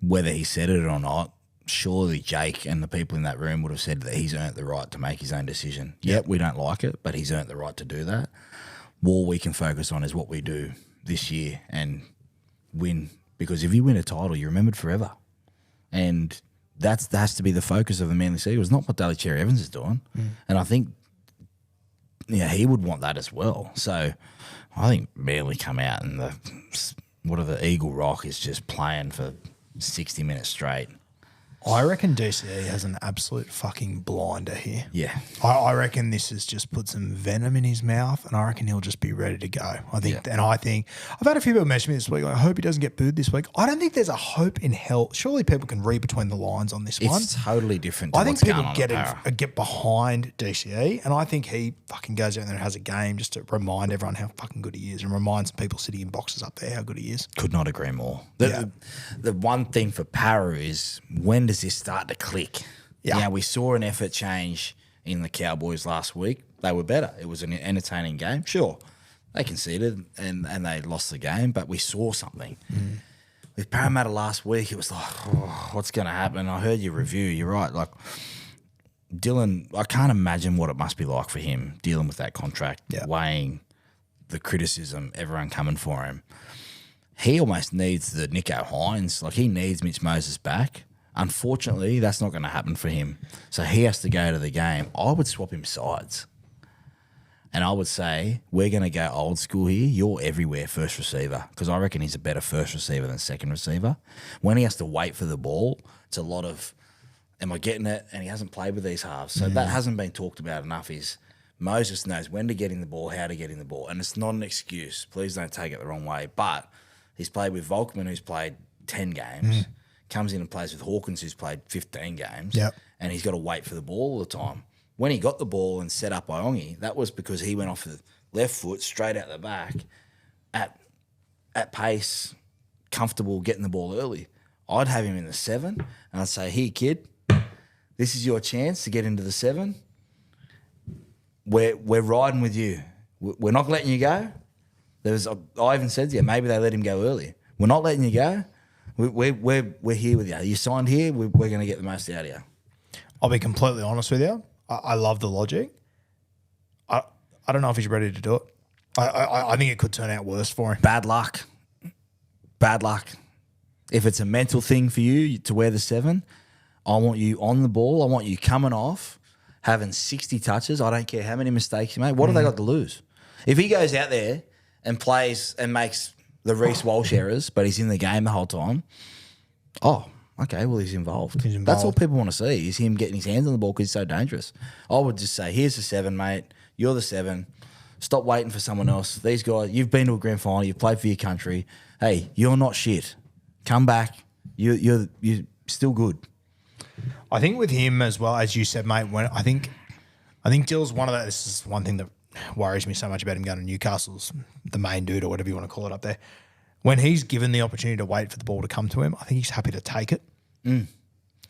whether he said it or not, surely Jake and the people in that room would have said that he's earned the right to make his own decision. Yep, we don't like it, but he's earned the right to do that. All we can focus on is what we do this year and win. Because if you win a title, you're remembered forever. And that has to be the focus of the Manly Seagulls, not what Daly Cherry Evans is doing. And I think he would want that as well. So I think Manly come out and the Eagle Rock is just playing for 60 minutes straight. I reckon DCE has an absolute fucking blinder here. Yeah. I reckon this has just put some venom in his mouth, and I reckon he'll just be ready to go. I've had a few people message me this week. Like, I hope he doesn't get booed this week. I don't think there's a hope in hell. Surely people can read between the lines on this one. It's totally different. To I think what's people going on get behind DCE, and I think he fucking goes out there and has a game just to remind everyone how fucking good he is, and reminds people sitting in boxes up there how good he is. Could not agree more. The one thing for Para is, when does this start to click? Yeah. We saw an effort change in the Cowboys last week. They were better. It was an entertaining game. Sure, they conceded and they lost the game, but we saw something. With Parramatta last week, it was like, what's going to happen? I heard your review. You're right. Like, Dylan, I can't imagine what it must be like for him dealing with that contract, weighing the criticism, everyone coming for him. He almost needs the Nico Hines. Like, he needs Mitch Moses back. Unfortunately, that's not going to happen for him. So he has to go to the game. I would swap him sides. And I would say, we're going to go old school here. You're everywhere first receiver, because I reckon he's a better first receiver than second receiver. When he has to wait for the ball, it's a lot of, am I getting it? And he hasn't played with these halves. So that hasn't been talked about enough. Is Moses knows when to get in the ball, how to get in the ball. And it's not an excuse. Please don't take it the wrong way. But he's played with Volkman, who's played 10 games. Comes in and plays with Hawkins, who's played 15 games, and he's got to wait for the ball all the time. When he got the ball and set up Iongi, that was because he went off the left foot, straight out the back, at pace, comfortable getting the ball early. I'd have him in the 7, and I'd say, here, kid, this is your chance to get into the 7. We're riding with you. We're not letting you go. I even said to you, maybe they let him go early. We're not letting you go. We're here with you. You signed here. We're going to get the most out of you. I'll be completely honest with you. I love the logic. I don't know if he's ready to do it. I think it could turn out worse for him. Bad luck. If it's a mental thing for you to wear the 7, I want you on the ball. I want you coming off, having 60 touches. I don't care how many mistakes you make. What have they got to lose? If he goes out there and plays and makes the Reece Walsh errors, but he's in the game the whole time, okay, well, he's involved. That's all people want to see, is him getting his hands on the ball because he's so dangerous. I would just say, here's the 7, mate. You're the 7. Stop waiting for someone else. These guys, you've been to a grand final. You've played for your country. Hey, you're not shit. Come back. You're still good. I think with him as well, as you said, mate, I think Dill's one of those. This is one thing that worries me so much about him going to Newcastle's the main dude or whatever you want to call it up there. when he's given the opportunity to wait for the ball to come to him, I think he's happy to take it. And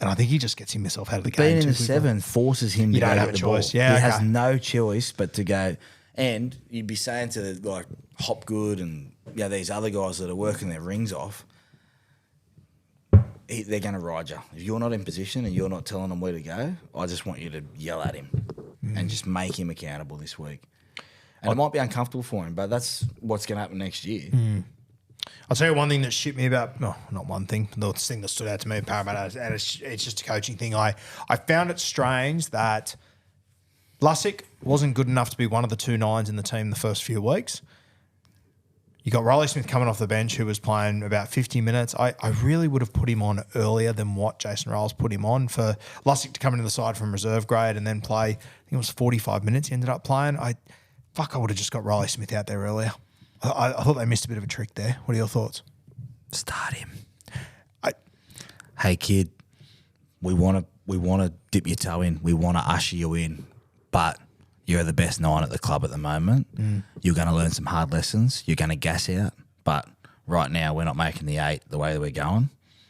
I think he just gets himself out of the game. Being in too the quickly. 7 forces him to You don't go have get a the choice. ball. Yeah, he has okay. no choice but to go. And you'd be saying to like Hopgood and these other guys that are working their rings off, they're going to ride you. If you're not in position and you're not telling them where to go, I just want you to yell at him and just make him accountable this week. And it might be uncomfortable for him, but that's what's going to happen next year. I'll tell you one thing that shit me about, no, not one thing, the thing that stood out to me in Parramatta, and it's just a coaching thing. I found it strange that Lussick wasn't good enough to be one of the 2 nines in the team the first few weeks. You got Riley Smith coming off the bench who was playing about 50 minutes. I really would have put him on earlier than what Jason Ryles put him on. For Lussick to come into the side from reserve grade and then play, I think it was 45 minutes he ended up playing. I would have just got Riley Smith out there earlier. I thought they missed a bit of a trick there. What are your thoughts? Start him. Hey kid, we want to dip your toe in. We want to usher you in, but you're the best 9 at the club at the moment. You're going to learn some hard lessons. You're going to gas out, but right now we're not making the 8 the way that we're going.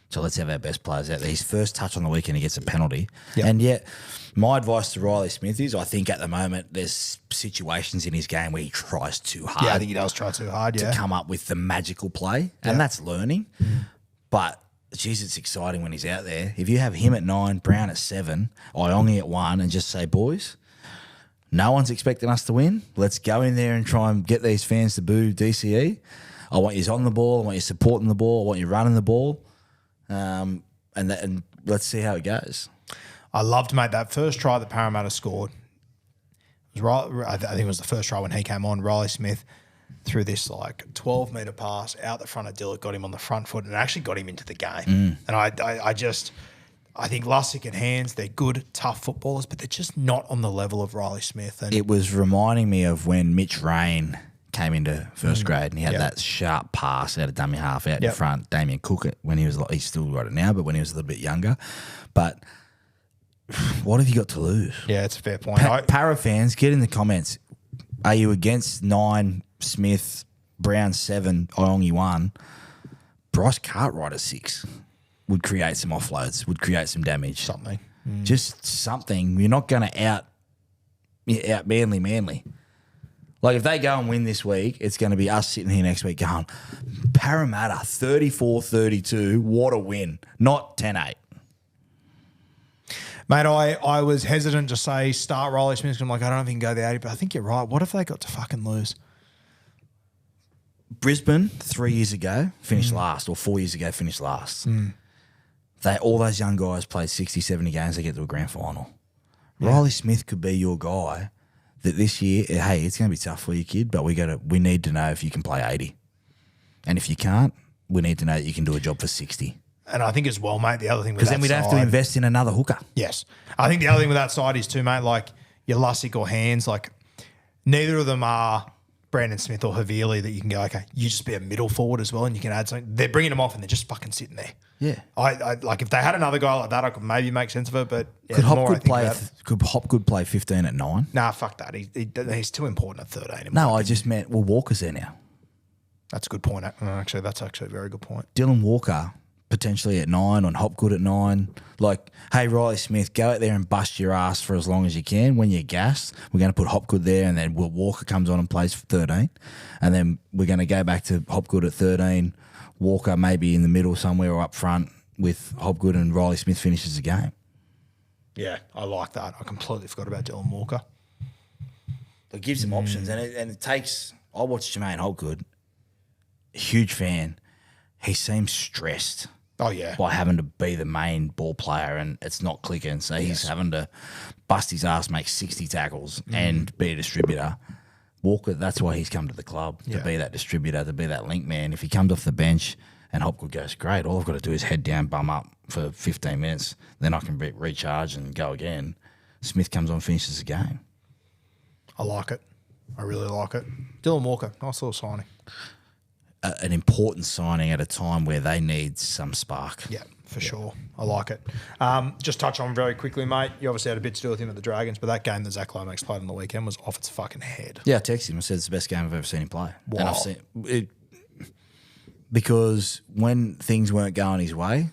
So let's have our best players out there. His first touch on the weekend, he gets a penalty. Yep. And yet, my advice to Riley Smith is I think at the moment there's situations in his game where he tries too hard. Yeah, I think he does try too hard, to come up with the magical play, and that's learning. But geez, it's exciting when he's out there. If you have him at 9, Brown at 7, Iongi at 1, and just say, boys, no one's expecting us to win. Let's go in there and try and get these fans to boo DCE. I want you on the ball. I want you supporting the ball. I want you running the ball, and let's see how it goes. I loved, mate, that first try that Parramatta scored. It was I think it was the first try when he came on. Riley Smith threw this 12-metre pass out the front of Dillard, got him on the front foot, and actually got him into the game. And I think Lussick and Hands, they're good, tough footballers, but they're just not on the level of Riley Smith. And It was reminding me of when Mitch Rain came into first grade and he had that sharp pass out of dummy half out in front. Damien Cook, when he was, he's still got it now, but when he was a little bit younger. But what have you got to lose? yeah, it's a fair point. Para fans, get in the comments. Are you against 9, Smith, Brown 7, Iongi 1? Bryce Cartwright at 6 would create some offloads, would create some damage. Something. Just something. You're not going to out Manly. Like, if they go and win this week, it's going to be us sitting here next week going, Parramatta, 34-32, what a win. Not 10-8. Mate, I was hesitant to say start Riley Smith because I'm like, I don't know if he can go the 80, but I think you're right. What if they got to fucking lose? Brisbane, 3 years ago, finished last, or 4 years ago, finished last. All those young guys played 60, 70 games, they get to a grand final. Riley Smith could be your guy that this year, hey, it's going to be tough for you, kid, but we need to know if you can play 80. And if you can't, we need to know that you can do a job for 60. And I think as well, mate, the other thing with Because that then we'd have to side- invest in another hooker. Yes. I think the other thing with that side is too, mate, like your Lussick or Hands, like neither of them are Brandon Smith or Havili that you can go, okay, you just be a middle forward as well and you can add something. They're bringing them off and they're just fucking sitting there. Yeah. I like if they had another guy like that, I could maybe make sense of it, but yeah, Could the more I Hopgood think play? about it- Could Hopgood play 15 at 9? Nah, fuck that. He's too important at 13. in my No, I opinion. just meant Walker's there now. That's a good point. Actually, that's actually a very good point. Dylan Walker potentially at 9, on Hopgood at 9. Like, hey, Riley Smith, go out there and bust your ass for as long as you can. When you're gassed, we're going to put Hopgood there, and then Walker comes on and plays for 13. And then we're going to go back to Hopgood at 13, Walker maybe in the middle somewhere or up front with Hopgood, and Riley Smith finishes the game. Yeah, I like that. I completely forgot about Dylan Walker. It gives them options, and it takes. I watched Jermaine Hopgood, huge fan. He seems stressed. Oh, yeah. By having to be the main ball player, and it's not clicking. So he's having to bust his ass, make 60 tackles, and be a distributor. Walker, that's why he's come to the club, to be that distributor, to be that link man. If he comes off the bench and Hopgood goes, great, all I've got to do is head down, bum up for 15 minutes, then I can recharge and go again. Smith comes on, finishes the game. I like it. I really like it. Dylan Walker, nice little signing. An important signing at a time where they need some spark. Yeah, for sure. I like it. Just touch on very quickly, mate. You obviously had a bit to do with him at the Dragons, but that game that Zach Lomax played on the weekend was off its fucking head. Yeah, I texted him. I said it's the best game I've ever seen him play. Wow. And I've seen it. because when things weren't going his way,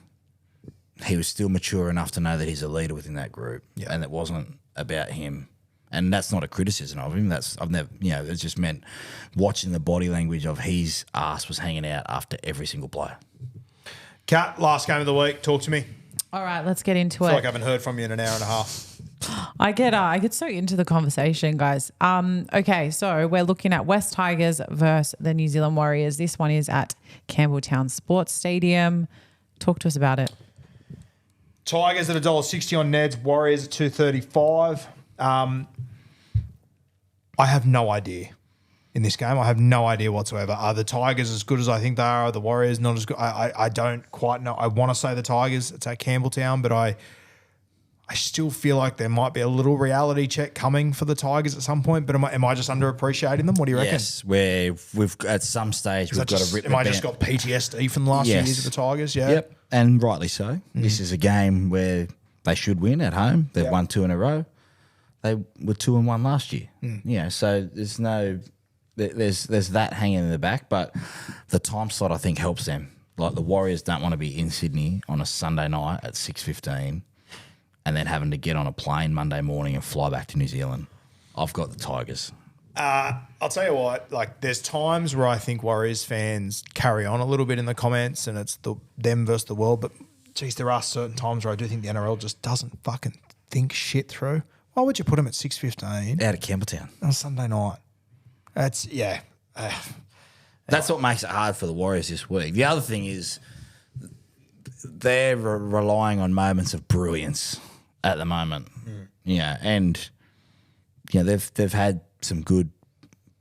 he was still mature enough to know that he's a leader within that group, and it wasn't about him. And that's not a criticism of him. It's just meant watching the body language of his ass was hanging out after every single player. Kat, last game of the week. Talk to me. All right, let's get into I feel it. like I haven't heard from you in an hour and a half. I get so into the conversation, guys. Okay, so we're looking at West Tigers versus the New Zealand Warriors. This one is at Campbelltown Sports Stadium. Talk to us about it. Tigers at $1.60 on Neds. Warriors at $2.35. I have no idea in this game. I have no idea whatsoever. Are the Tigers as good as I think they are? Are the Warriors not as good? I don't quite know. I want to say the Tigers. It's at Campbelltown, but I still feel like there might be a little reality check coming for the Tigers at some point. But am I just underappreciating them? What do you reckon? Yes, where we've at some stage we've got to rip. Am I just got PTSD from the last few years of the Tigers? Yeah. Yep, and rightly so. This is a game where they should win at home. They've won 2 in a row. They were 2-1 last year. So there's that hanging in the back, but the time slot I think helps them. Like the Warriors don't want to be in Sydney on a Sunday night at 6:15 and then having to get on a plane Monday morning and fly back to New Zealand. I've got the Tigers. I'll tell you what, like there's times where I think Warriors fans carry on a little bit in the comments and it's them versus the world, but geez, there are certain times where I do think the NRL just doesn't fucking think shit through. Why would you put them at 6:15 Out of Campbelltown on Sunday night? That's That's what makes it hard for the Warriors this week. The other thing is they're relying on moments of brilliance at the moment. And they've had some good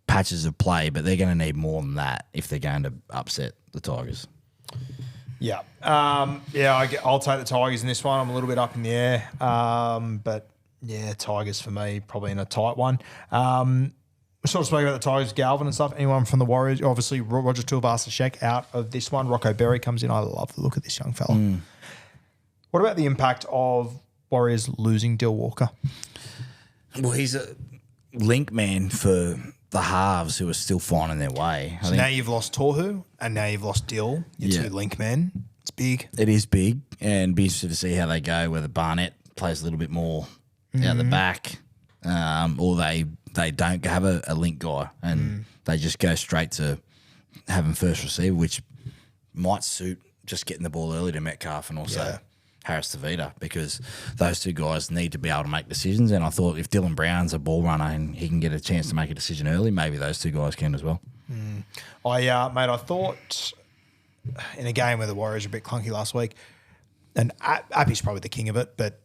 patches of play, but they're going to need more than that if they're going to upset the Tigers. Yeah. I'll take the Tigers in this one. I'm a little bit up in the air. But yeah, Tigers for me, probably in a tight one. We sort of spoke about the Tigers, Galvin and stuff. Anyone from the Warriors? Obviously, Roger Tuivasa-Sheck out of this one. Rocco Berry comes in. I love the look of this young fella. What about the impact of Warriors losing Dill Walker? Well, he's a link man for the halves who are still finding their way. So now you've lost Tohu and now you've lost Dill, your two link men. It's big. It is big, and be interested to see how they go, whether Barnett plays a little bit more out the back or they don't have a link guy and they just go straight to having first receiver, which might suit just getting the ball early to Metcalf and also Harris Tavita, because those two guys need to be able to make decisions. And I thought if Dylan Brown's a ball runner and he can get a chance to make a decision early, maybe those two guys can as well. I thought in a game where the Warriors were a bit clunky last week, and Appy's probably the king of it, but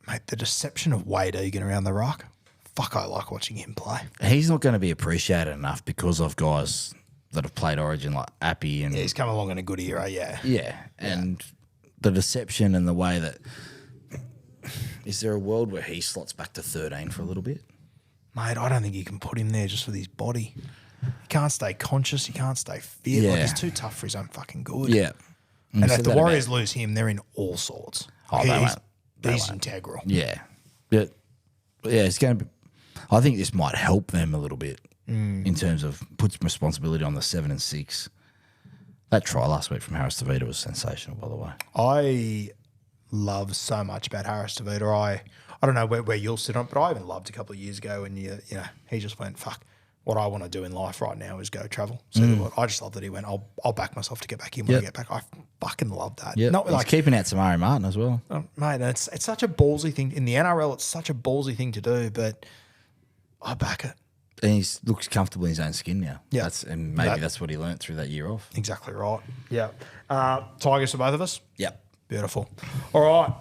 mate, the deception of Wade Egan around the ruck, fuck, I like watching him play. He's not going to be appreciated enough because of guys that have played Origin like Appy and he's come along in a good era, and the deception and the way that is there a world where he slots back to 13 for a little bit? Mate, I don't think you can put him there just with his body. He can't stay conscious. He can't stay fit. Like, he's too tough for his own fucking good. Yeah. And if the Warriors lose him, they're in all sorts. He's integral. Yeah. But it's going to be. I think this might help them a little bit in terms of puts responsibility on the 7 and 6. That try last week from Harris Tavita was sensational, by the way. I love so much about Harris Tavita. I don't know where you'll sit on it, but I even loved a couple of years ago when he just went, fuck, what I want to do in life right now is go travel. So what? I just love that he went, I'll back myself to get back in when I get back. I fucking love that. Yeah, he's keeping out Samari Martin as well. Mate, it's such a ballsy thing. In the NRL, it's such a ballsy thing to do, but I back it. And he looks comfortable in his own skin now. Yeah. That's what he learnt through that year off. Exactly right. Yeah. Tigers for both of us? Yep. Beautiful. All right.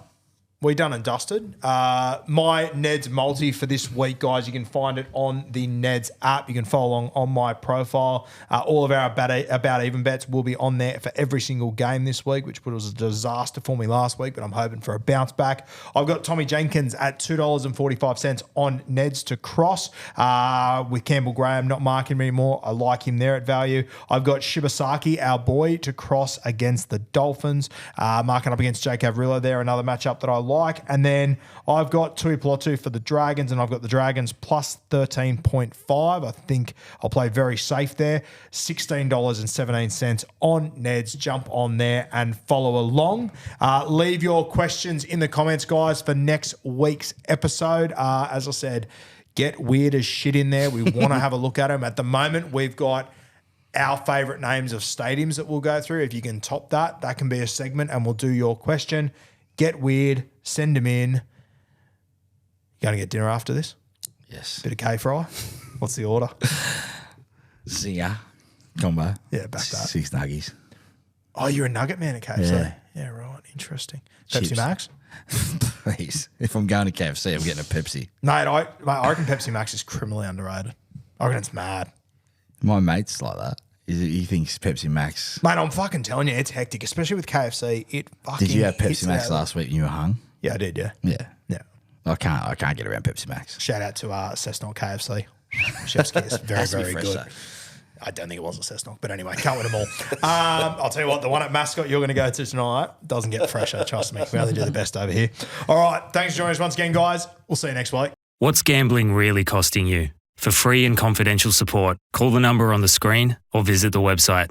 We done and dusted. My Neds multi for this week, guys, you can find it on the Neds app. You can follow along on my profile. All of our about even bets will be on there for every single game this week, which was a disaster for me last week, but I'm hoping for a bounce back. I've got Tommy Jenkins at $2.45 on Neds to cross with Campbell Graham not marking him anymore. I like him there at value. I've got Shibasaki, our boy, to cross against the Dolphins, marking up against Jake Avrillo there, another matchup that I like. like. And then I've got Tuipulotu for the Dragons, and I've got the Dragons plus 13.5. I think I'll play very safe there. $16.17 on Neds. Jump on there and follow along. Leave your questions in the comments, guys, for next week's episode. As I said, get weird as shit in there. We want to have a look at them. At the moment, we've got our favourite names of stadiums that we'll go through. If you can top that, that can be a segment, and we'll do your question. Get weird, send them in. You going to get dinner after this? Yes. Bit of K-fry. What's the order? Zinger combo. Yeah, back that. 6 nuggies. Oh, you're a nugget man at KFC? Yeah. Yeah, right. Interesting. Pepsi Chips. Max? Please. If I'm going to KFC, I'm getting a Pepsi. Mate, I reckon Pepsi Max is criminally underrated. I reckon it's mad. My mate's like that. He thinks Pepsi Max. Mate, I'm fucking telling you, it's hectic, especially with KFC. It fucking Did you have hits Pepsi Max out. last week and you were hung? Yeah, I did, yeah. Yeah. Yeah. I can't get around Pepsi Max. Shout out to Cessnock KFC. Chef's kiss. Very, Has to be very fresh, good. though. I don't think it was a Cessnock, but anyway, can't win them all. I'll tell you what, the one at Mascot you're going to go to tonight doesn't get fresher, trust me. We only do the best over here. All right, thanks for joining us once again, guys. We'll see you next week. What's gambling really costing you? For free and confidential support, call the number on the screen or visit the website